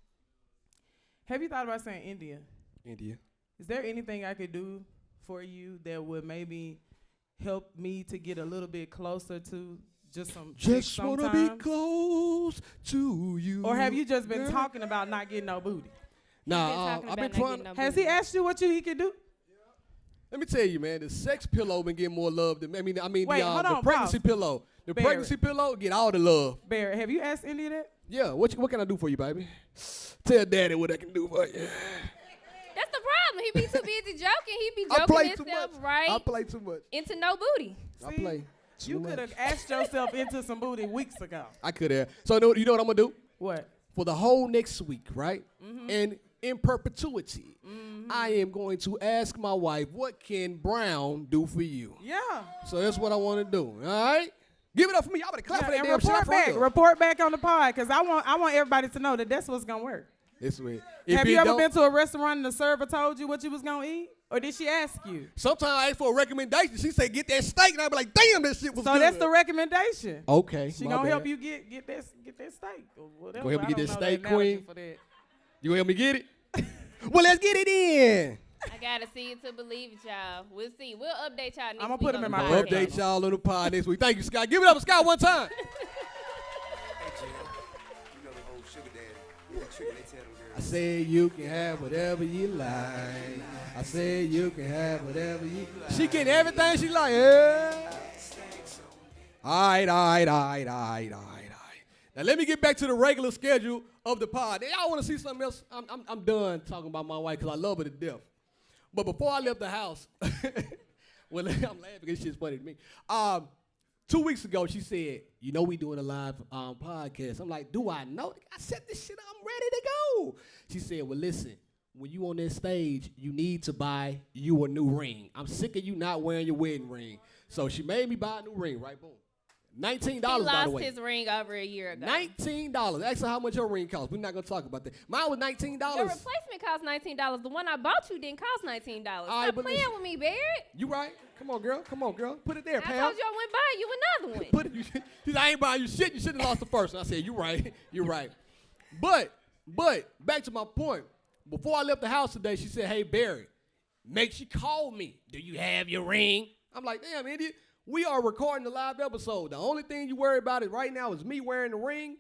Have you thought about saying India? India. Is there anything I could do for you that would maybe help me to get a little bit closer to just want to be close to you? Or have you just been talking about not getting no booty? Nah, I've been trying. Has he asked you what he can do? Let me tell you, man, the sex pillow been getting more love than Wait, the pregnancy pillow. The Barrett. pregnancy pillow get all the love. Barrett, have you asked any of that? Yeah. What can I do for you, baby? Tell Daddy what I can do for you. That's the problem. He be too busy joking. He be joking himself right. I play too much. Into no booty. I play. You could have asked yourself into some booty weeks ago. I could have. So you know what I'm gonna do? What? For the whole next week, right? Mm-hmm. And in perpetuity, I am going to ask my wife, what can Brown do for you? Yeah. So that's what I want to do. All right? Give it up for me. Y'all better clap for that damn shit. Report back on the pod, because I want everybody to know that that's what's gonna work. This way. Have you ever been to a restaurant and the server told you what you was gonna eat? Or did she ask you? Sometimes I ask for a recommendation. She say, get that steak. And I be like, damn, that shit was good. So that's the recommendation. Okay. She gonna help you get that steak or whatever. Go help me get that steak, queen? You gonna help me get it? Well, let's get it in. I gotta see it to believe it, y'all. We'll see. We'll update y'all next week. I'm gonna put them in my podcast. Update y'all on the pod next week. Thank you, Scott. Give it up for Scott one time. I said you can have whatever you like. I said you can have whatever you like. She getting everything she like. Yeah. All right. Now let me get back to the regular schedule of the pod. Y'all want to see something else? I'm done talking about my wife because I love her to death. But before I left the house, well, I'm laughing because this shit's funny to me. 2 weeks ago, she said, you know we doing a live podcast. I'm like, do I know? I set this shit up. I'm ready to go. She said, well, listen, when you on that stage, you need to buy you a new ring. I'm sick of you not wearing your wedding ring. So she made me buy a new ring, right? Boom. $19, by the way. He lost his ring over a year ago. $19. Ask her how much her ring cost. We're not going to talk about that. Mine was $19. Your replacement cost $19. The one I bought you didn't cost $19. Stop playing with me, Barrett. You right. Come on, girl. Put it there, I pal. told you I wouldn't buy you another one. Put it. She said, I ain't buying you shit. You should have lost the first one. I said, you right. You're right. But back to my point. Before I left the house today, she said, hey, Barry, make sure you call me. Do you have your ring? I'm like, damn, idiot. We are recording a live episode. The only thing you worry about right now is me wearing the ring.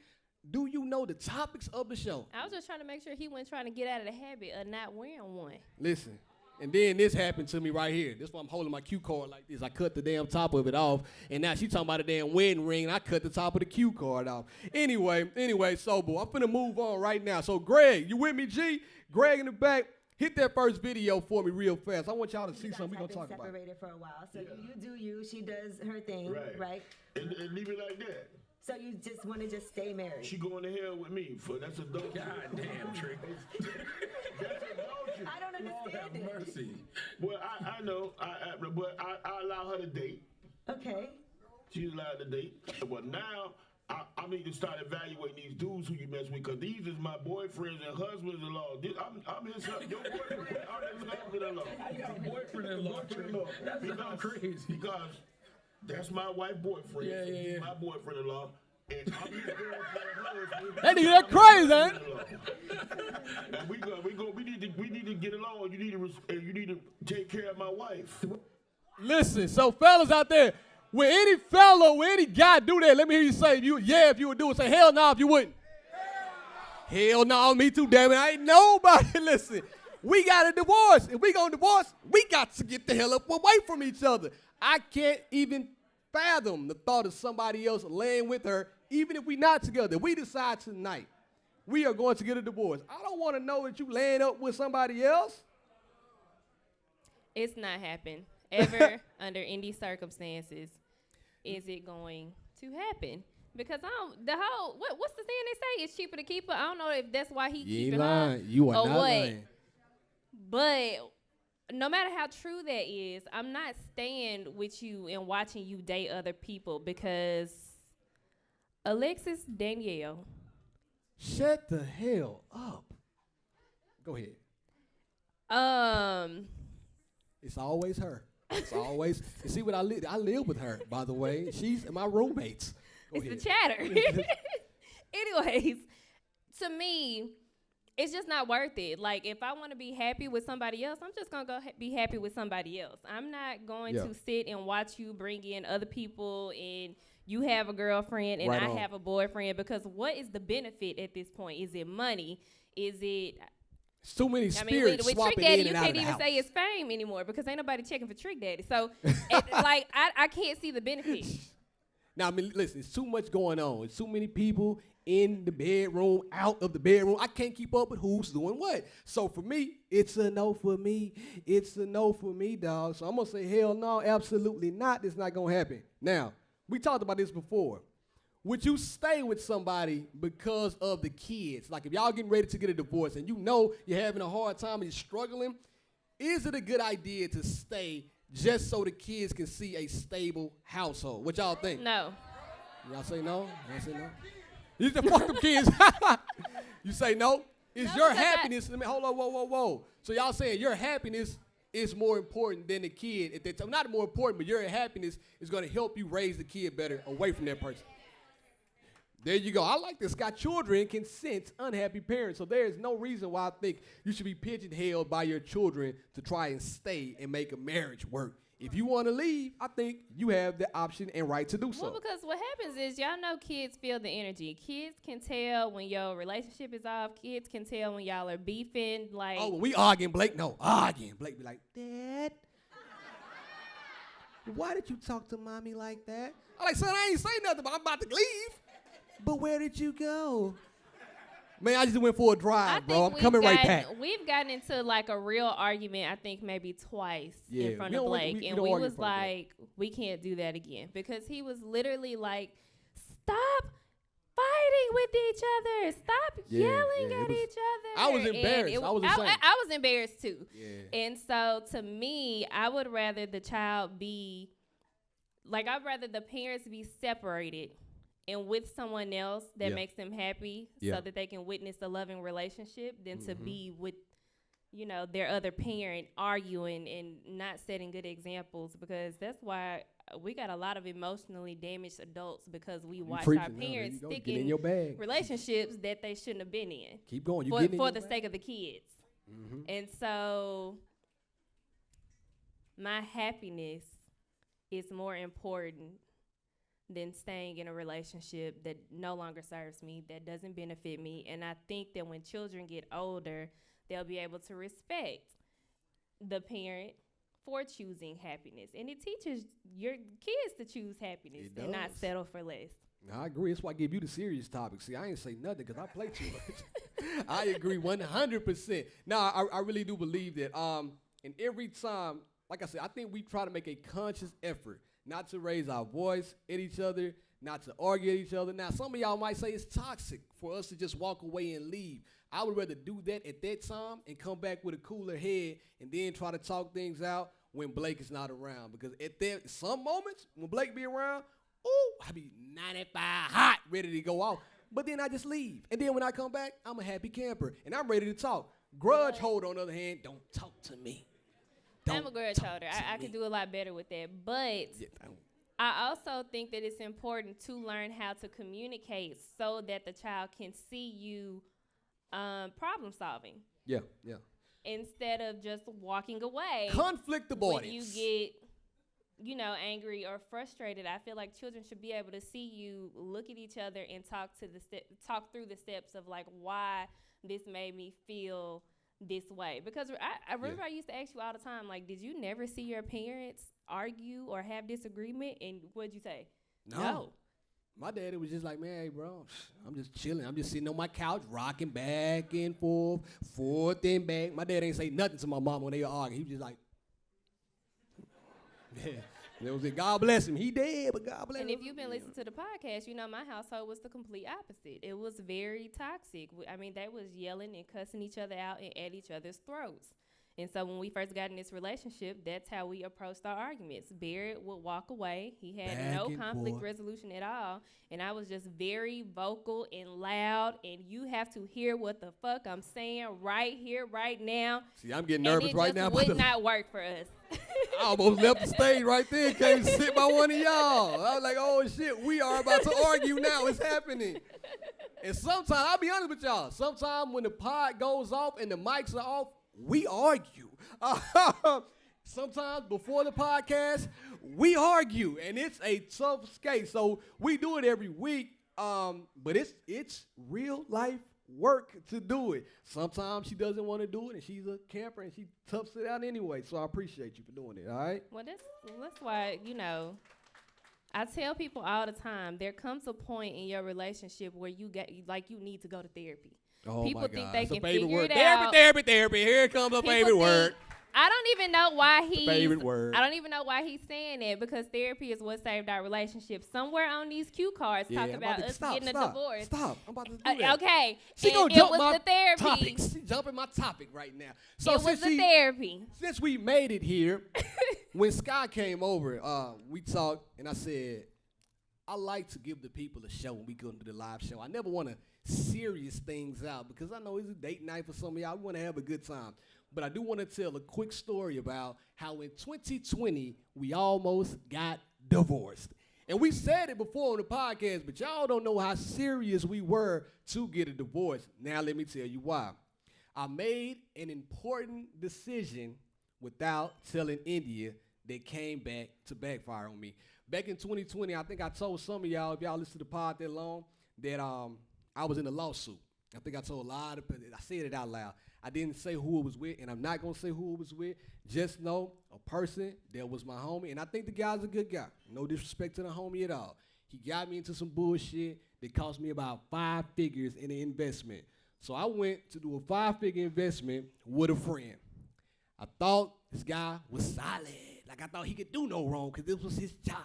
Do you know the topics of the show? I was just trying to make sure he wasn't trying to get out of the habit of not wearing one. Listen, and then this happened to me right here. This is why I'm holding my cue card like this. I cut the damn top of it off, and now she talking about a damn wedding ring, and I cut the top of the cue card off. Anyway, so, boo, I'm finna move on right now. So, Greg, you with me, G? Greg in the back. Hit that first video for me real fast. I want y'all to see something we're going to talk about. Separated for a while. So you do you, she does her thing, right? And leave it like that. So you just want to just stay married? She going to hell with me for that's adultery. God damn, Trick. That's adultery. I don't understand it. Mercy. Well, I know, but I allow her to date. Okay. She's allowed to date. But now, I need to start evaluating these dudes who you mess with, because these is my boyfriends and husbands-in-law. I'm his your boyfriend. I'm his husband-in-law. I got a boyfriend-in-law. That's crazy. Because that's my wife boyfriend. Yeah. My boyfriend-in-law. And I'm his girlfriend husband. That nigga, that crazy, ain't And we need to get along. You need to take care of my wife. Listen, so fellas out there, when any fella, when any guy do that, let me hear you say, if you would do it. Say, hell no if you wouldn't. Hell no, me too, damn it. I ain't nobody. Listen, we got a divorce. If we gonna divorce, we got to get the hell up away from each other. I can't even fathom the thought of somebody else laying with her, even if we not together. If we decide tonight we are going to get a divorce, I don't want to know that you laying up with somebody else. It's not happening ever under any circumstances. Is it going to happen? Because what's the saying they say? It's cheaper to keep her. I don't know if that's why he keeping her. You are not lying. But no matter how true that is, I'm not staying with you and watching you date other people, because Alexis Danielle. Shut the hell up. Go ahead. It's always her. It's always. You see what I live with her, by the way. She's my roommates. It's the chatter. Anyways, to me, it's just not worth it. Like, if I want to be happy with somebody else, I'm just going to be happy with somebody else. I'm not going to sit and watch you bring in other people and you have a girlfriend and I have a boyfriend, because what is the benefit at this point? Is it money? Is it... So many spirits with swapping Trick Daddy, in and you out can't of the even house. say it's fame anymore, because ain't nobody checking for Trick Daddy. So, I can't see the benefit. Now, I mean, listen, it's too much going on. It's too many people in the bedroom, out of the bedroom. I can't keep up with who's doing what. So, for me, it's a no for me. It's a no for me, dog. So, I'm going to say, hell no, absolutely not. It's not going to happen. Now, we talked about this before. Would you stay with somebody because of the kids? Like, if y'all getting ready to get a divorce and you know you're having a hard time and you're struggling, is it a good idea to stay just so the kids can see a stable household? What y'all think? No. Y'all say no? Y'all say no? You just fuck them kids. You say no? Is your happiness, hold on, whoa. So y'all saying your happiness is more important than the kid. Not more important, but your happiness is going to help you raise the kid better away from that person. There you go. I like this. Got children can sense unhappy parents. So there is no reason why I think you should be pigeonholed by your children to try and stay and make a marriage work. If you want to leave, I think you have the option and right to do so. Well, because what happens is, y'all know kids feel the energy. Kids can tell when your relationship is off. Kids can tell when y'all are beefing. Like, when we arguing, Blake be like, Dad, why did you talk to mommy like that? I'm like, son, I ain't say nothing, but I'm about to leave. But where did you go? Man, I just went for a drive, bro. I'm coming right back. We've gotten into like a real argument, I think maybe twice in front of Blake. And we was like, we can't do that again. Because he was literally like, stop fighting with each other. Stop yelling at each other. I was embarrassed. I was embarrassed too. Yeah. And so to me, I would rather the child be, like I'd rather the parents be separated and with someone else that makes them happy so that they can witness a loving relationship than to be with, you know, their other parent arguing and not setting good examples, because that's why we got a lot of emotionally damaged adults because we watch our parents stick in relationships that they shouldn't have been in. Keep going. For the sake of the kids. And so my happiness is more important than staying in a relationship that no longer serves me, that doesn't benefit me. And I think that when children get older, they'll be able to respect the parent for choosing happiness. And it teaches your kids to choose happiness and not settle for less. I agree. That's why I give you the serious topic. See, I ain't say nothing because I play too much. I agree 100%. Now, I really do believe that. And every time, like I said, I think we try to make a conscious effort not to raise our voice at each other, not to argue at each other. Now, some of y'all might say it's toxic for us to just walk away and leave. I would rather do that at that time and come back with a cooler head and then try to talk things out when Blake is not around. Because at some moments, when Blake be around, I be 95 hot, ready to go off. But then I just leave. And then when I come back, I'm a happy camper. And I'm ready to talk. Grudge holder, on the other hand, don't talk to me. I'm a grudge holder. I can do a lot better with that. But I also think that it's important to learn how to communicate so that the child can see you problem solving. Yeah. Instead of just walking away. Conflict avoidance. When you get, you know, angry or frustrated, I feel like children should be able to see you, look at each other, and talk through the steps of like why this made me feel this way. Because I remember I used to ask you all the time, like, did you never see your parents argue or have disagreement? And what'd you say? No. My daddy was just like, man, hey, bro, I'm just chilling. I'm just sitting on my couch, rocking back and forth and back. My dad ain't say nothing to my mom when they were arguing. He was just like, yeah. That was it. God bless him. He dead, but God bless him. And if you've been listening to the podcast, you know my household was the complete opposite. It was very toxic. I mean, they was yelling and cussing each other out and at each other's throats. And so when we first got in this relationship, that's how we approached our arguments. Barrett would walk away. He had no conflict resolution at all. And I was just very vocal and loud. And you have to hear what the fuck I'm saying right here, right now. See, I'm getting nervous right now. It would not work for us. I almost left the stage right there. Came to sit by one of y'all. I was like, oh, shit, we are about to argue now. It's happening. And sometimes, I'll be honest with y'all, sometimes when the pod goes off and the mics are off, we argue. Sometimes before the podcast, we argue, and it's a tough skate. So we do it every week, but it's real life work to do it. Sometimes she doesn't want to do it, and she's a camper, and she toughs it out anyway. So I appreciate you for doing it, all right? Well, that's why, you know, I tell people all the time, there comes a point in your relationship where you need to go to therapy. Oh people my think God. they It's can a favorite figure word. it out. Therapy. Here comes a favorite word. I don't even know why favorite word. I don't even know why he's saying that, because therapy is what saved our relationship. Somewhere on these cue cards talk about us getting a divorce. Stop. I'm about to do that. Okay. She gonna jump my the therapy. topics. She jumping my topic right now. So it was the therapy. Since we made it here, when Sky came over, we talked, and I said, I like to give the people a show when we go into the live show. I never want to serious things out because I know it's a date night for some of y'all. We want to have a good time. But I do want to tell a quick story about how in 2020, we almost got divorced. And we said it before on the podcast, but y'all don't know how serious we were to get a divorce. Now let me tell you why. I made an important decision without telling India that came back to backfire on me. Back in 2020, I think I told some of y'all, if y'all listen to the pod that long, that I was in a lawsuit. I think I told a lot of people. I said it out loud. I didn't say who it was with, and I'm not going to say who it was with. Just know a person that was my homie, and I think the guy's a good guy. No disrespect to the homie at all. He got me into some bullshit that cost me about 5 figures in an investment. So I went to do a 5-figure investment with a friend. I thought this guy was solid. Like I thought he could do no wrong because this was his job.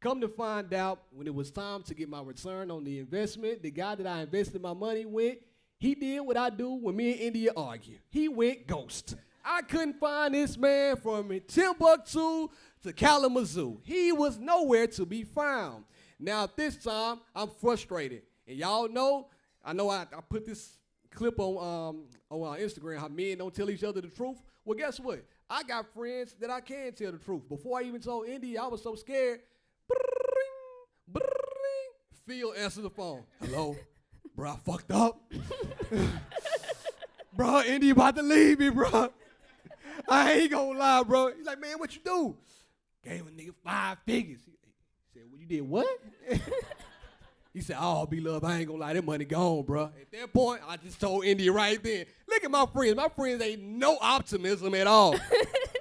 Come to find out, when it was time to get my return on the investment, the guy that I invested my money with, he did what I do when me and India argue. He went ghost. I couldn't find this man from Timbuktu to Kalamazoo. He was nowhere to be found. Now at this time, I'm frustrated. And y'all know, I put this clip on Instagram, how men don't tell each other the truth. Well, guess what? I got friends that I can tell the truth. Before I even told India, I was so scared. Phil answered the phone. Hello? Bro, I fucked up. Bro, India about to leave me, bro. I ain't gonna lie, bro. He's like, man, what you do? Gave a nigga 5 figures. He said, well, you did what? He said, oh, B-Love, I ain't gonna lie, that money gone, bro. At that point, I just told India right then, look at my friends. My friends ain't no optimism at all.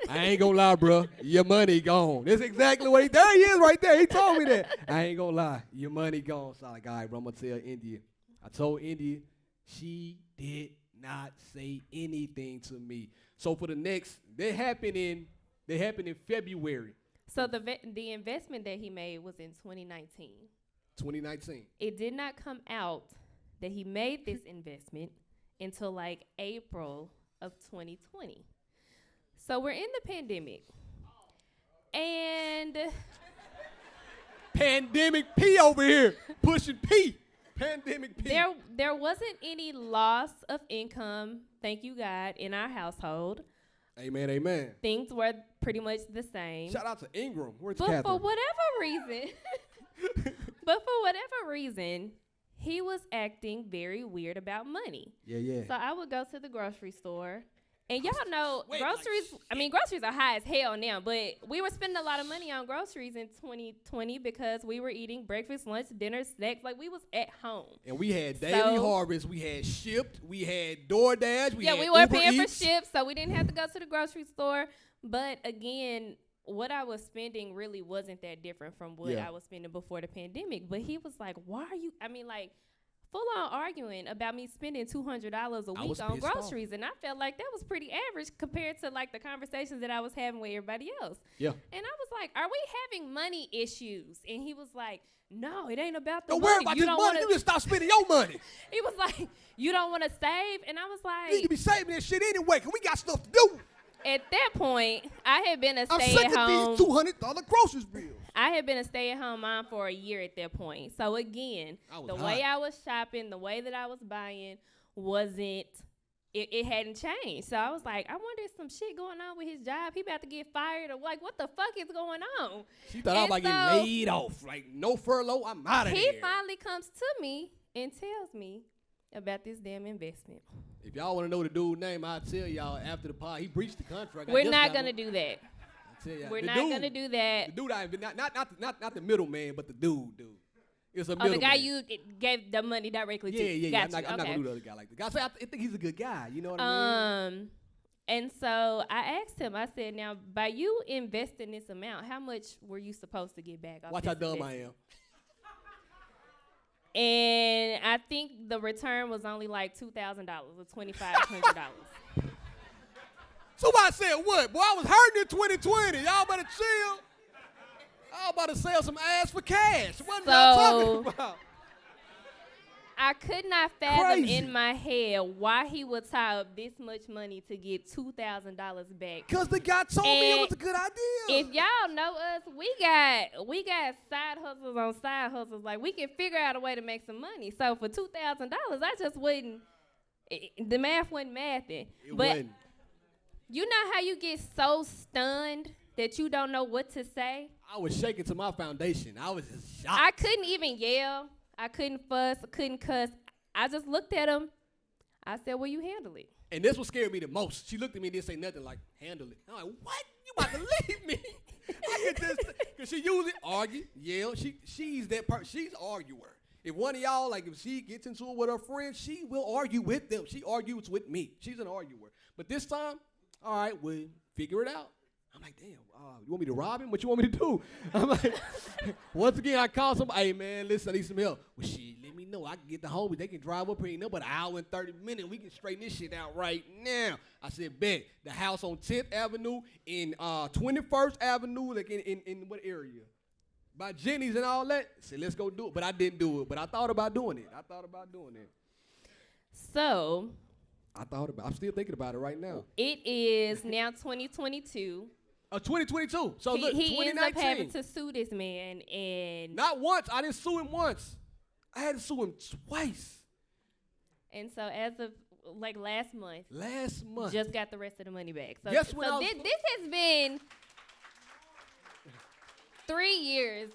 I ain't gonna lie, bro. Your money gone. That's exactly what there he is right there. He told me that. I ain't gonna lie. Your money gone. So I'm like, all right, bro, I'm gonna tell India. I told India, she did not say anything to me. So for the next, they happened in February. So the investment that he made was in 2019. 2019. It did not come out that he made this investment until like April of 2020. So we're in the pandemic. And Pandemic P over here, pushing P. Pandemic P. There wasn't any loss of income, thank you God, in our household. Amen, amen. Things were pretty much the same. Shout out to Ingram. Where's But Catherine? for whatever reason, he was acting very weird about money. Yeah. So I would go to the grocery store. And y'all know Wait, groceries are high as hell now, but we were spending a lot of money on groceries in 2020 because we were eating breakfast, lunch, dinner, snacks. Like, we was at home. And we had daily harvest. We had Shipt. We had DoorDash. We we weren't Uber paying Eats. for Shipt, so we didn't have to go to the grocery store. But again, what I was spending really wasn't that different from what I was spending before the pandemic. But he was like, why are you, full on arguing about me spending $200 a week on groceries. And I felt like that was pretty average compared to like the conversations that I was having with everybody else. Yeah. And I was like, are we having money issues? And he was like, no, it ain't about the Don't money. worry about this money. You just stop spending your money. He was like, you don't want to save? And I was like, You need to be saving that shit anyway, because we got stuff to do. At that point, I had been a I'm sick of stay-at-home. these $200 groceries bills. I had been a stay-at-home mom for a year at that point. So again, the way I was shopping, the way that I was buying wasn't, it hadn't changed. So I was like, I wonder if some shit going on with his job. He about to get fired, or like, what the fuck is going on? She thought I was like getting laid off. Like, no furlough, I'm out of here. He finally comes to me and tells me about this damn investment. If y'all want to know the dude's name, I'll tell y'all after the pod. He breached the contract. We're not going to do that. We're not dude, going to do that. The dude, not the middleman, but the dude. It's a the middleman. guy you gave the money directly to. Yeah. I'm not going to do the other guy like that. I say I think he's a good guy. You know what I mean? And so I asked him, I said, now, by you investing this amount, how much were you supposed to get back? Watch how dumb I am. And I think the return was only like $2,000 or $2,500. Somebody said what? Boy, I was hurting in 2020. Y'all better chill. I was about to sell some ass for cash. What y'all talking about? I could not fathom in my head why he would tie up this much money to get $2,000 back. Because the guy told me it was a good idea. If y'all know us, we got side hustles on side hustles. Like, we can figure out a way to make some money. So for $2,000, I just wouldn't. The math wasn't mathing. It wasn't. You know how you get so stunned that you don't know what to say? I was shaking to my foundation. I was just shocked. I couldn't even yell. I couldn't fuss. I couldn't cuss. I just looked at him. I said, well, you handle it. And this what scared me the most. She looked at me and didn't say nothing, like, handle it. I'm like, what? You about to leave me? I could just, because she usually argue, yell. She's that person. She's an arguer. If one of y'all, like, if she gets into it with her friends, she will argue with them. She argues with me. She's an arguer. But this time, all right, we'll figure it out. I'm like, damn, you want me to rob him? What you want me to do? I'm like, once again, I call somebody, hey, man, listen, I need some help. Well, shit, let me know. I can get the homies. They can drive up here in but an hour and 30 minutes. We can straighten this shit out right now. I said, bet. The house on 10th Avenue in 21st Avenue, like in what area? By Jenny's and all that. I said, let's go do it. But I didn't do it. But I thought about doing it. So. I'm still thinking about it right now. It is now 2022. 2022. So look, he 2019. ends up having to sue this man, and not once. I didn't sue him once. I had to sue him twice. And so as of like last month, just got the rest of the money back. So, this has been 3 years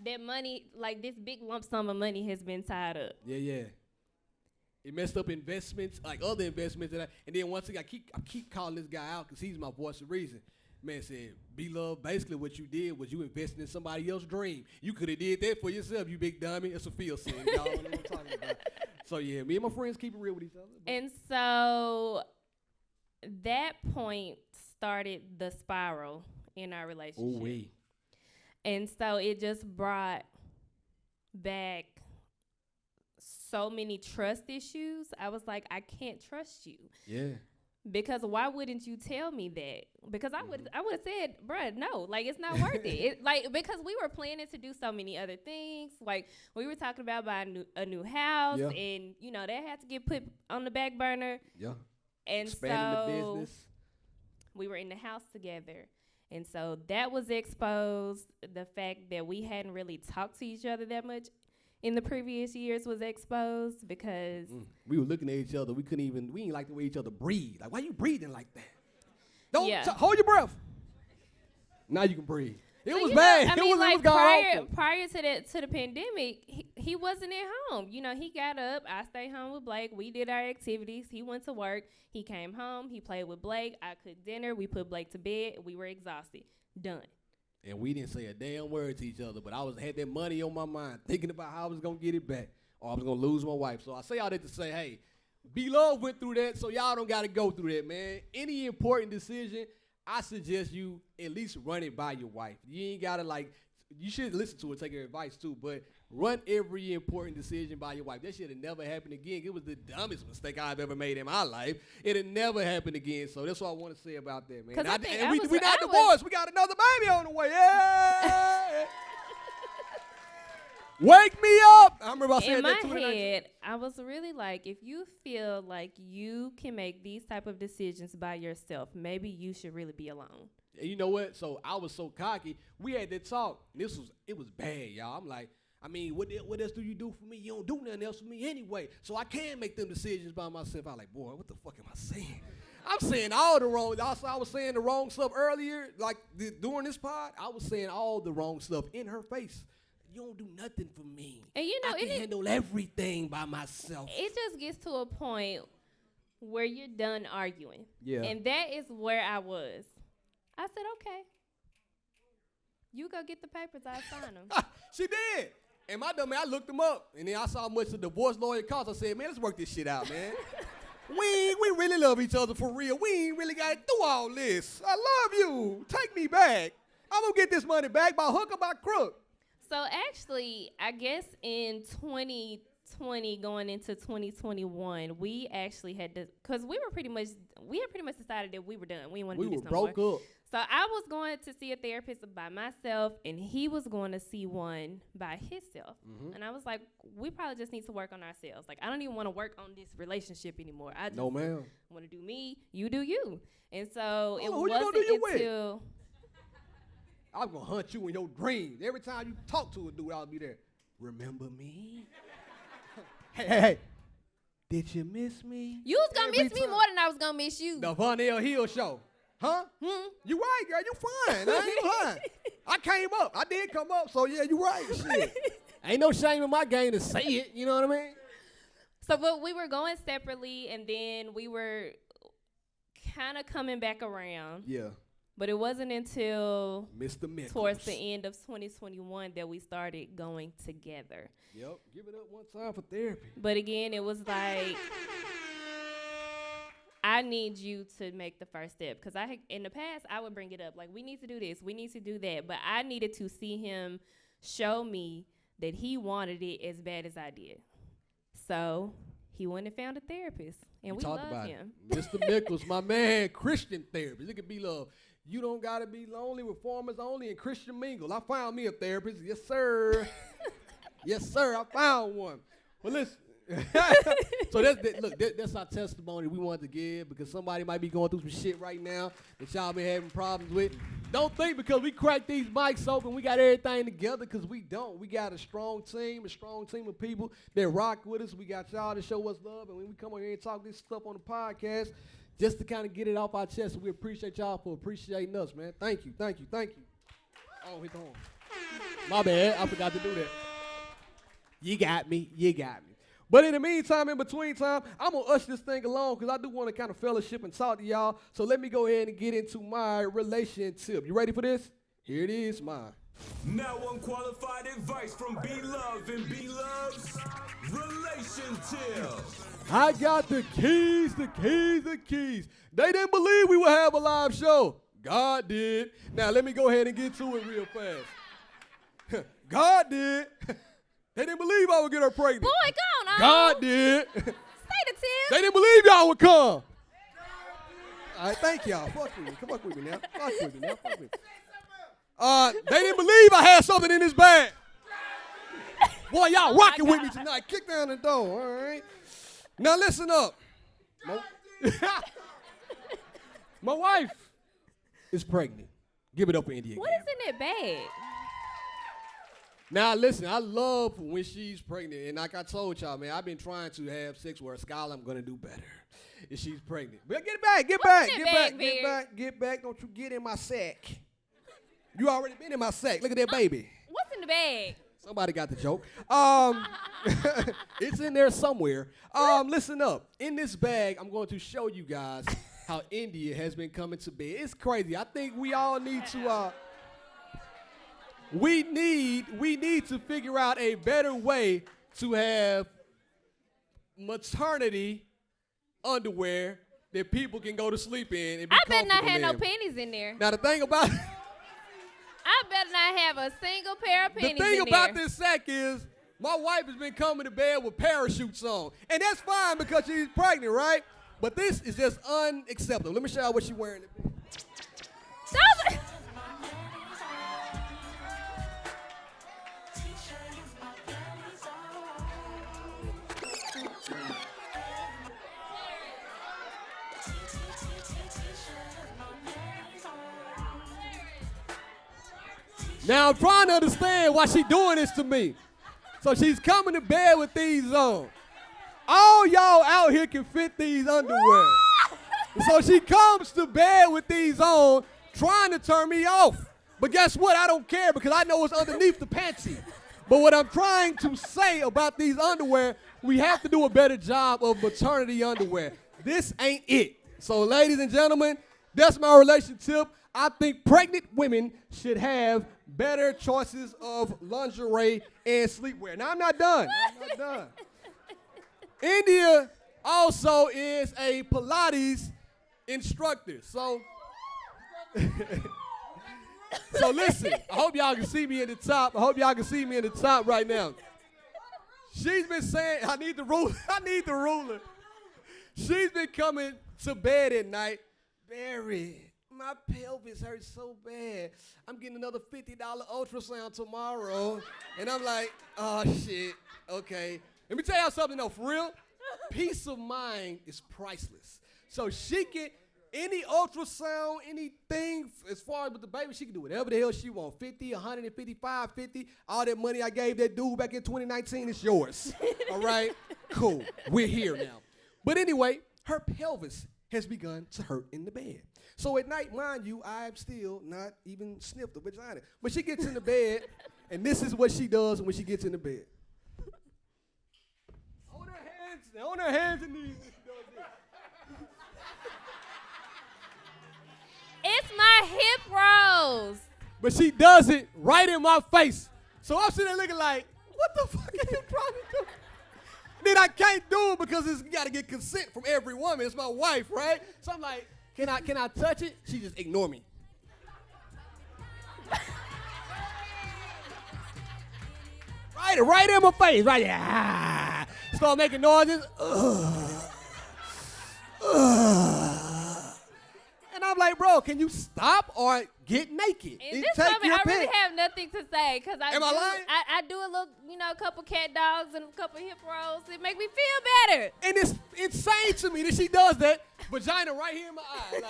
that money, like this big lump sum of money, has been tied up. Yeah. It messed up investments, like other investments, and then once again, I keep calling this guy out because he's my voice of reason. Man said, B-Love, basically what you did was you invested in somebody else's dream. You could have did that for yourself, you big dummy. It's a field scene, y'all know what I'm talking about. So yeah, me and my friends keep it real with each other. And so that point started the spiral in our relationship. Oh, wait. And so it just brought back so many trust issues. I was like, I can't trust you. Yeah. Because why wouldn't you tell me that? Because I would have said, bruh, no, like it's not worth it. Because we were planning to do so many other things. Like we were talking about buying a new house, and that had to get put on the back burner. Yeah. And expanding the business. We were in the house together. And so that was exposed. The fact that we hadn't really talked to each other that much in the previous years was exposed because we were looking at each other. We didn't like the way each other breathe. Like, why you breathing like that? Don't hold your breath. Now you can breathe. It was bad. It was prior to the pandemic, he wasn't at home. He got up. I stayed home with Blake. We did our activities. He went to work. He came home. He played with Blake. I cooked dinner. We put Blake to bed. We were exhausted. Done. And we didn't say a damn word to each other, but I had that money on my mind, thinking about how I was going to get it back or I was going to lose my wife. So I say all that to say, hey, B-Love went through that, so y'all don't got to go through that, man. Any important decision, I suggest you at least run it by your wife. You ain't got to, you should listen to her, take her advice too, but run every important decision by your wife. That shit had never happened again. It was the dumbest mistake I've ever made in my life. It'll never happen again. So that's what I want to say about that, man. We not divorced. We got another baby on the way. Yeah. Wake me up. I remember I said that in my head. I was really like, if you feel like you can make these type of decisions by yourself, maybe you should really be alone. And you know what? So I was so cocky. We had that talk. It was bad, y'all. I'm like, what else do you do for me? You don't do nothing else for me anyway. So I can make them decisions by myself. I'm like, boy, what the fuck am I saying? I'm saying all the wrong. Also, I was saying the wrong stuff earlier. Like during this pod, I was saying all the wrong stuff in her face. You don't do nothing for me. And I can handle everything by myself. It just gets to a point where you're done arguing. Yeah. And that is where I was. I said, okay. You go get the papers. I'll sign them. She did. And my dumb man, I looked them up. And then I saw how much the divorce lawyer cost. I said, man, let's work this shit out, man. we really love each other for real. We ain't really got to do all this. I love you. Take me back. I'm going to get this money back by hook or by crook. So actually, I guess in 2020 going into 2021, we actually had to, because we had pretty much decided that we were done. We didn't want to do this no more. We were broke up. So I was going to see a therapist by myself, and he was going to see one by himself. Mm-hmm. And I was like, we probably just need to work on ourselves. Like, I don't even want to work on this relationship anymore. I just want to do me, you do you. And so it wasn't until... I'm going to hunt you in your dreams. Every time you talk to a dude, I'll be there. Remember me? Hey. Did you miss me? You was going to miss me more than I was going to miss you. The Vonell Hill Show. Huh? You right, girl. You fine. You fine. I came up. I did come up, so yeah, you right. Shit. Ain't no shame in my game to say it. You know what I mean? So, but we were going separately, and then we were kind of coming back around. Yeah. But it wasn't until towards the end of 2021 that we started going together. Yep. Give it up one time for therapy. But again, it was like, I need you to make the first step. Because in the past, I would bring it up. Like, we need to do this. We need to do that. But I needed to see him show me that he wanted it as bad as I did. So he went and found a therapist, and we love him. Mr. Mickles, my man, Christian therapist. Look at B-Love. You don't got to be lonely, reformers only, and Christian mingle. I found me a therapist. Yes, sir. Yes, sir. I found one. Well, listen. So that's our testimony we wanted to give because somebody might be going through some shit right now that y'all been having problems with. Don't think because we cracked these mics open, we got everything together, because we don't. We got a strong team of people that rock with us. We got y'all to show us love, and when we come on here and talk this stuff on the podcast, just to kind of get it off our chest, we appreciate y'all for appreciating us, man. Thank you. Oh, hit the horn. My bad, I forgot to do that. You got me. But in the meantime, in between time, I'm going to usher this thing along because I do want to kind of fellowship and talk to y'all. So let me go ahead and get into my relationship. You ready for this? Here it is, mine. Now unqualified advice from B-Love and B-Love's relationship. I got the keys. They didn't believe we would have a live show. God did. Now let me go ahead and get to it real fast. God did. They didn't believe I would get her pregnant. Boy, go on. God did. Say the tip. They didn't believe y'all would come. All right, thank y'all. Fuck with me. Come fuck with me now. Fuck with me. They didn't believe I had something in this bag. Boy, y'all rocking with me tonight. Kick down the door, all right? Now listen up. My wife is pregnant. Give it up for India. What is in that bag? Now, listen, I love when she's pregnant. And like I told y'all, man, I've been trying to have sex with her. Skylar, I'm going to do better if she's pregnant. But get back. Don't you get in my sack. You already been in my sack. Look at that baby. What's in the bag? Somebody got the joke. It's in there somewhere. Listen up. In this bag, I'm going to show you guys how India has been coming to bed. It's crazy. I think we all need to... We need to figure out a better way to have maternity underwear that people can go to sleep in and be I better not comfortable have no in. pennies in there. Now the thing about I better not have a single pair of pennies in the there. thing about this sack is my wife has been coming to bed with parachutes on. And that's fine because she's pregnant, right? But this is just unacceptable. Let me show you what she's wearing. Now, I'm trying to understand why she's doing this to me. So she's coming to bed with these on. All y'all out here can fit these underwear. So she comes to bed with these on, trying to turn me off. But guess what? I don't care because I know what's underneath the panty. But what I'm trying to say about these underwear, we have to do a better job of maternity underwear. This ain't it. So, ladies and gentlemen, that's my relationship. I think pregnant women should have better choices of lingerie and sleepwear. Now, I'm not done. India also is a Pilates instructor. So listen, I hope y'all can see me in the top. Right now. She's been saying, I need the ruler. She's been coming to bed at night. Barry, my pelvis hurts so bad. I'm getting another $50 ultrasound tomorrow. And I'm like, oh, shit. Okay. Let me tell y'all something, though. For real, peace of mind is priceless. So she can, any ultrasound, anything, as far as with the baby, she can do whatever the hell she wants. 50, 155, 50. All that money I gave that dude back in 2019 is yours. All right? Cool. We're here now. But anyway, her pelvis has begun to hurt in the bed. So at night, mind you, I'm still not even sniffed the vagina. But she gets in the bed, and this is what she does when she gets in the bed. On her hands and knees. It's my hip rolls. But she does it right in my face. So I'm sitting there looking like, what the fuck are you trying to do? Then I can't do it because you got to get consent from every woman. It's my wife, right? So I'm like, can I touch it? She just ignore me. Right in my face, right there. Ah. Start making noises. And I'm like, bro, can you stop or get naked? In this moment, I really have nothing to say because I do a little, a couple cat dogs and a couple hip rolls. It make me feel better. And it's insane to me that she does that. Vagina right here in my eye.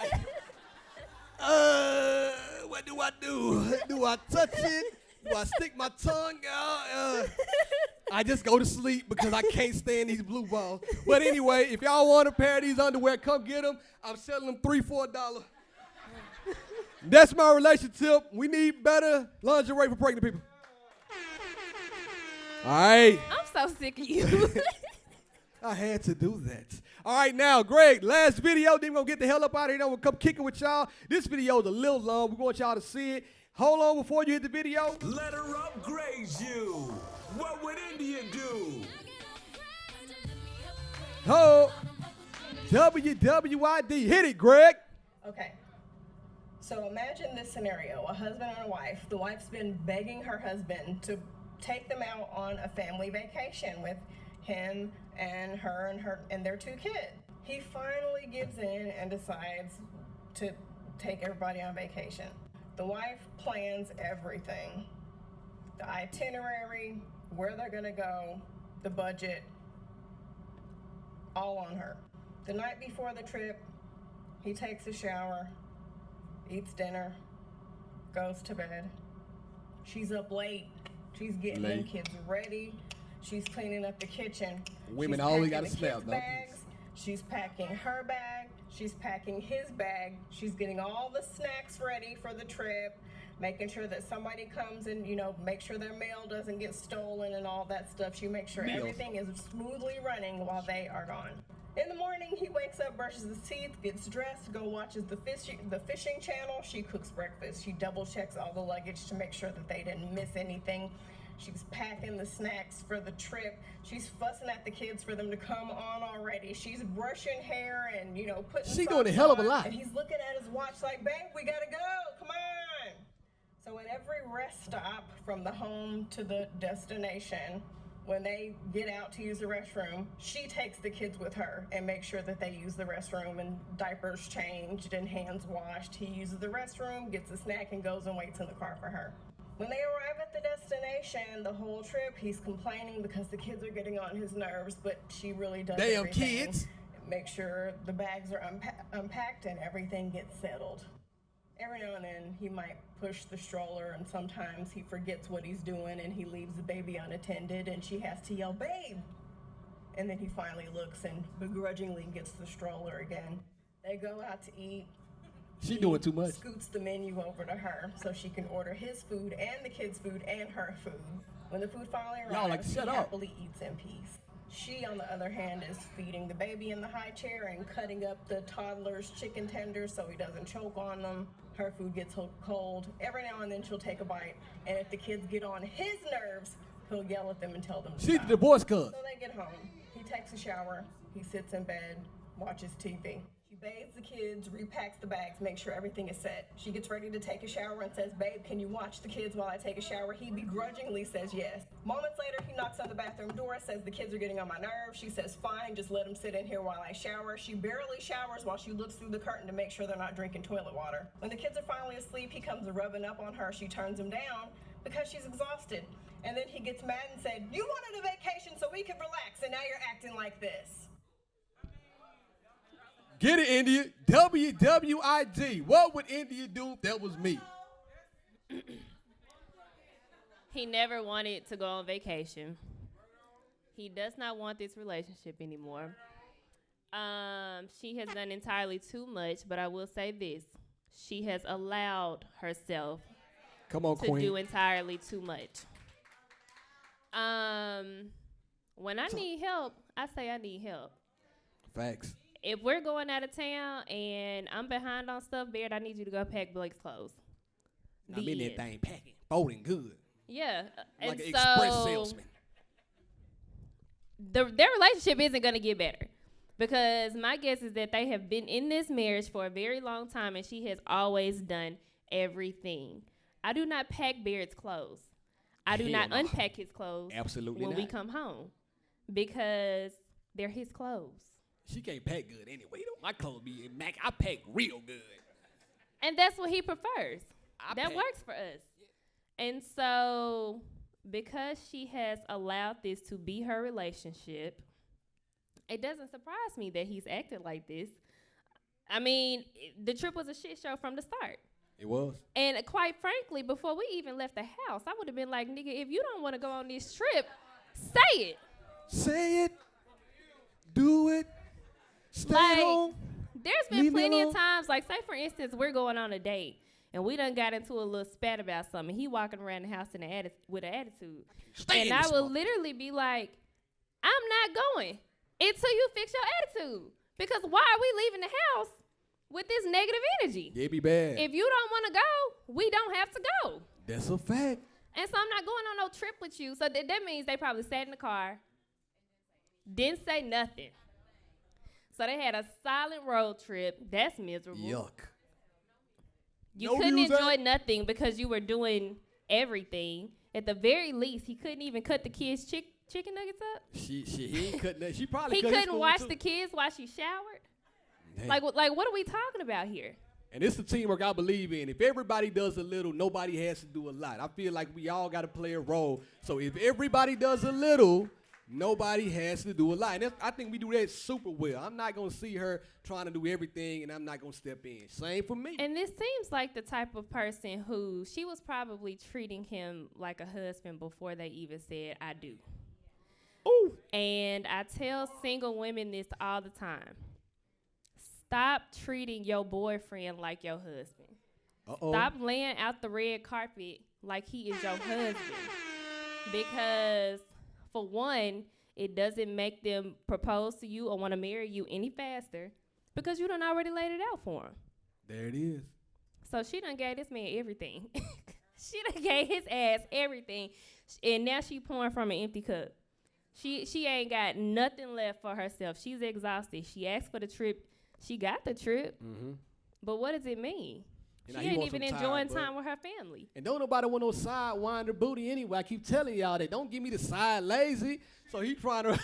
Like, what do I do? Do I touch it? Do I stick my tongue out? I just go to sleep because I can't stand these blue balls. But anyway, if y'all want a pair of these underwear, come get them. I'm selling them $3-4. That's my relationship. We need better lingerie for pregnant people. All right. I'm so sick of you. I had to do that. All right, now, Greg, last video. Then we're going to get the hell up out of here. Then we'll come kicking with y'all. This video is a little long. We want y'all to see it. Hold on before you hit the video. Let her upgrade you. What would India do? Oh, WWID. Hit it, Greg. Okay. So imagine this scenario, a husband and a wife. The wife's been begging her husband to take them out on a family vacation with him and her and their 2 kids. He finally gives in and decides to take everybody on vacation. The wife plans everything. The itinerary, where they're gonna go, the budget, all on her. The night before the trip, he takes a shower, eats dinner, goes to bed. She's up late. She's getting them kids ready. She's cleaning up the kitchen. Women She's always packing got to the smell, kids' don't bags. She's packing her bag. She's packing his bag. She's getting all the snacks ready for the trip, making sure that somebody comes and, make sure their mail doesn't get stolen and all that stuff. She makes sure everything is smoothly running while they are gone. In the morning, he wakes up, brushes his teeth, gets dressed, watches the fishing channel. She cooks breakfast. She double checks all the luggage to make sure that they didn't miss anything. She's packing the snacks for the trip. She's fussing at the kids for them to come on already. She's brushing hair and, putting She doing a hell of a lot. And he's looking at his watch like, babe, we gotta go, come on. So at every rest stop from the home to the destination, when they get out to use the restroom, she takes the kids with her and makes sure that they use the restroom and diapers changed and hands washed. He uses the restroom, gets a snack, and goes and waits in the car for her. When they arrive at the destination, the whole trip, he's complaining because the kids are getting on his nerves, but she really does Damn everything. Kids. Make sure the bags are unpacked and everything gets settled. Every now and then, he might push the stroller, and sometimes he forgets what he's doing, and he leaves the baby unattended, and she has to yell, babe! And then he finally looks and begrudgingly gets the stroller again. They go out to eat. She doing too much. Scoots the menu over to her so she can order his food and the kids' food and her food. When the food finally arrives, he happily eats in peace. She, on the other hand, is feeding the baby in the high chair and cutting up the toddler's chicken tenders so he doesn't choke on them. Her food gets cold. Every now and then she'll take a bite, and if the kids get on his nerves, he'll yell at them and tell them to She's stop. the divorce cuz. So they get home. He takes a shower. He sits in bed, watches TV. She bathes the kids, repacks the bags, makes sure everything is set. She gets ready to take a shower and says, babe, can you watch the kids while I take a shower? He begrudgingly says yes. Moments later, he knocks on the bathroom door, says the kids are getting on my nerves. She says, fine, just let them sit in here while I shower. She barely showers while she looks through the curtain to make sure they're not drinking toilet water. When the kids are finally asleep, he comes rubbing up on her. She turns him down because she's exhausted. And then he gets mad and said, you wanted a vacation so we could relax, and now you're acting like this. Get it, India. WWID. What would India do if that was me? He never wanted to go on vacation. He does not want this relationship anymore. She has done entirely too much, but I will say this. She has allowed herself to do entirely too much. When I need help, I say I need help. Facts. If we're going out of town and I'm behind on stuff, Baird, I need you to go pack Blake's clothes. I'm in that thing packing, folding good. Yeah. Like an express salesman. Their relationship isn't going to get better because my guess is that they have been in this marriage for a very long time and she has always done everything. I do not pack Baird's clothes. I do not no. unpack his clothes Absolutely when not. we come home because they're his clothes. She can't pack good anyway. You know, my clothes be in Mac. I pack real good. And that's what he prefers. I That pack. works for us. And so because she has allowed this to be her relationship, it doesn't surprise me that he's acted like this. I mean, the trip was a shit show from the start. It was. And quite frankly, before we even left the house, I would have been like, nigga, if you don't want to go on this trip, say it. Say it. Do it. Stay Like, home. There's been Leave me plenty of alone. times, like say for instance, we're going on a date and we done got into a little spat about something. He walking around the house with an attitude. Stay And in I this will mother- literally be like, I'm not going until you fix your attitude. Because why are we leaving the house with this negative energy? Yeah, it be bad. If you don't want to go, we don't have to go. That's a fact. And so I'm not going on no trip with you. So that means they probably sat in the car, didn't say nothing. So they had a silent road trip. That's miserable. Yuck. You No couldn't music? enjoy nothing because you were doing everything. At the very least, he couldn't even cut the kids' chicken nuggets up. He ain't cutting that. She probably He cut his couldn't food watch too. the kids while she showered. Damn. Like what are we talking about here? And it's the teamwork I believe in. If everybody does a little, nobody has to do a lot. I feel like we all got to play a role. So if everybody does a little, nobody has to do a lot. And I think we do that super well. I'm not going to see her trying to do everything, and I'm not going to step in. Same for me. And this seems like the type of person who she was probably treating him like a husband before they even said, I do. Ooh. And I tell single women this all the time. Stop treating your boyfriend like your husband. Uh-oh. Stop laying out the red carpet like he is your husband. Because, for one, it doesn't make them propose to you or want to marry you any faster because you done already laid it out for him. There it is. So she done gave this man everything. She done gave his ass everything. And now she pouring from an empty cup. She ain't got nothing left for herself. She's exhausted. She asked for the trip. She got the trip. Mm-hmm. But what does it mean? And She now he ain't wants even some enjoying bud. time with her family. And don't nobody want no sidewinder booty anyway. I keep telling y'all that. Don't give me the side lazy. So he trying to.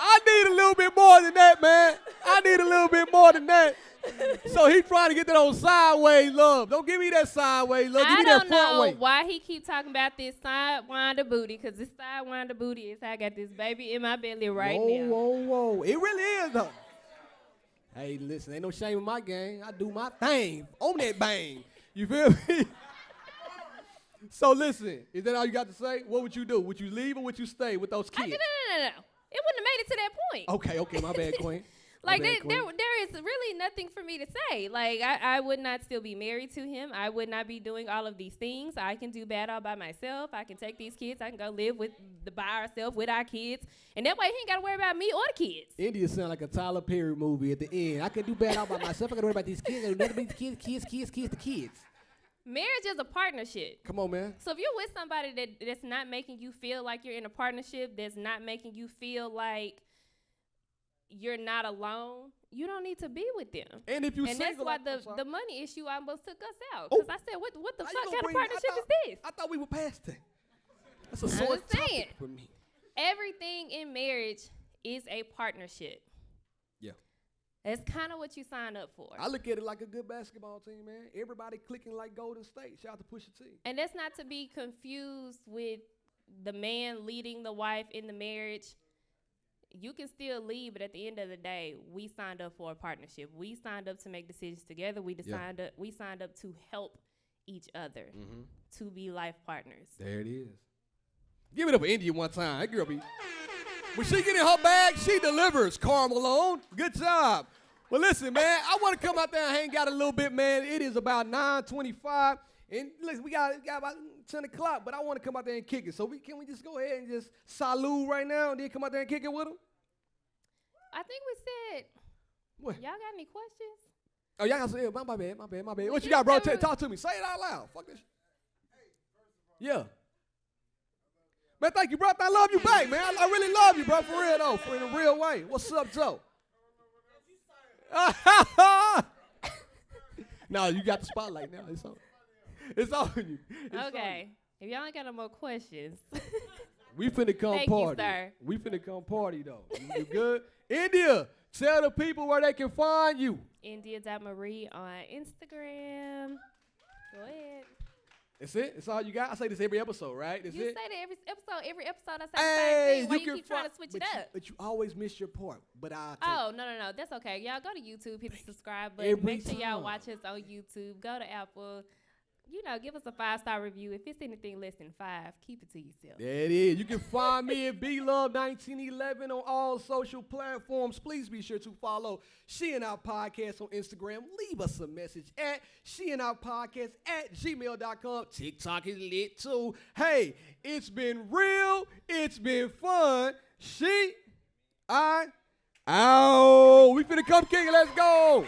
I need a little bit more than that, man. I need a little bit more than that. So he trying to get that old sideways love. Don't give me that sideways love. Give I me that don't front know way. why he keep talking about this sidewinder booty, because this sidewinder booty is how I got this baby in my belly right now. Whoa. It really is, though. Hey, listen, ain't no shame in my game. I do my thing on that bang. You feel me? So listen, is that all you got to say? What would you do? Would you leave or would you stay with those kids? No. It wouldn't have made it to that point. Okay, my bad, Queen. Like, My bad, Queen. there is really nothing for me to say. Like, I would not still be married to him. I would not be doing all of these things. I can do bad all by myself. I can take these kids. I can go live by ourselves with our kids. And that way, he ain't got to worry about me or the kids. India sound like a Tyler Perry movie at the end. I can do bad all by myself. I got to worry about these kids. I got to worry about these kids. Marriage is a partnership. Come on, man. So if you're with somebody that's not making you feel like you're in a partnership, that's not making you feel like you're not alone, you don't need to be with them. And if you and single, that's why the money issue almost took us out. Because I said, what the fuck kind of partnership is this? I thought we were past that. That's a I'm sore just saying. topic for me. Everything in marriage is a partnership. Yeah. That's kind of what you sign up for. I look at it like a good basketball team, man. Everybody clicking like Golden State. Shout out to Pusha T. And that's not to be confused with the man leading the wife in the marriage. You can still lead, but at the end of the day, we signed up for a partnership. We signed up to make decisions together. We signed up to help each other, to be life partners. There it is. Give it up for India one time. That girl be. When she get in her bag, she delivers. Carl Malone, good job. Well, listen, man, I want to come out there and hang out a little bit, man. It is about 9:25, and listen, we got about 10 o'clock, but I want to come out there and kick it. So can we just go ahead and just salute right now and then come out there and kick it with them? I think we said, What? y'all got any questions? Oh, y'all got to say, my bad. What you just got, bro? never- Talk to me. Say it out loud. Fuck this. Yeah. Man, thank you, bro. I love you back, man. I really love you, bro, for real, though, in a real way. What's up, Joe? No, you got the spotlight now. It's on. It's on you. Okay. If y'all ain't got no more questions. We finna come Thank party. you, sir. We finna come party, though. You good? India, tell the people where they can find you. India.Marie on Instagram. Go ahead. That's it? That's all you got? I say this every episode, right? That's You it? say that every episode I say the same thing. Why you keep trying to switch it up? But you always miss your part. But I'll take Oh, no. That's okay. Y'all go to YouTube, hit the subscribe button. Make sure y'all watch us on YouTube. Go to Apple. Give us a 5-star review. If it's anything less than 5, keep it to yourself. There it is. You can find me at BLove1911 on all social platforms. Please be sure to follow She and Our Podcast on Instagram. Leave us a message at sheandourpodcast@gmail.com. TikTok is lit too. Hey, it's been real. It's been fun. She, I, out. We finna come kick it. Let's go.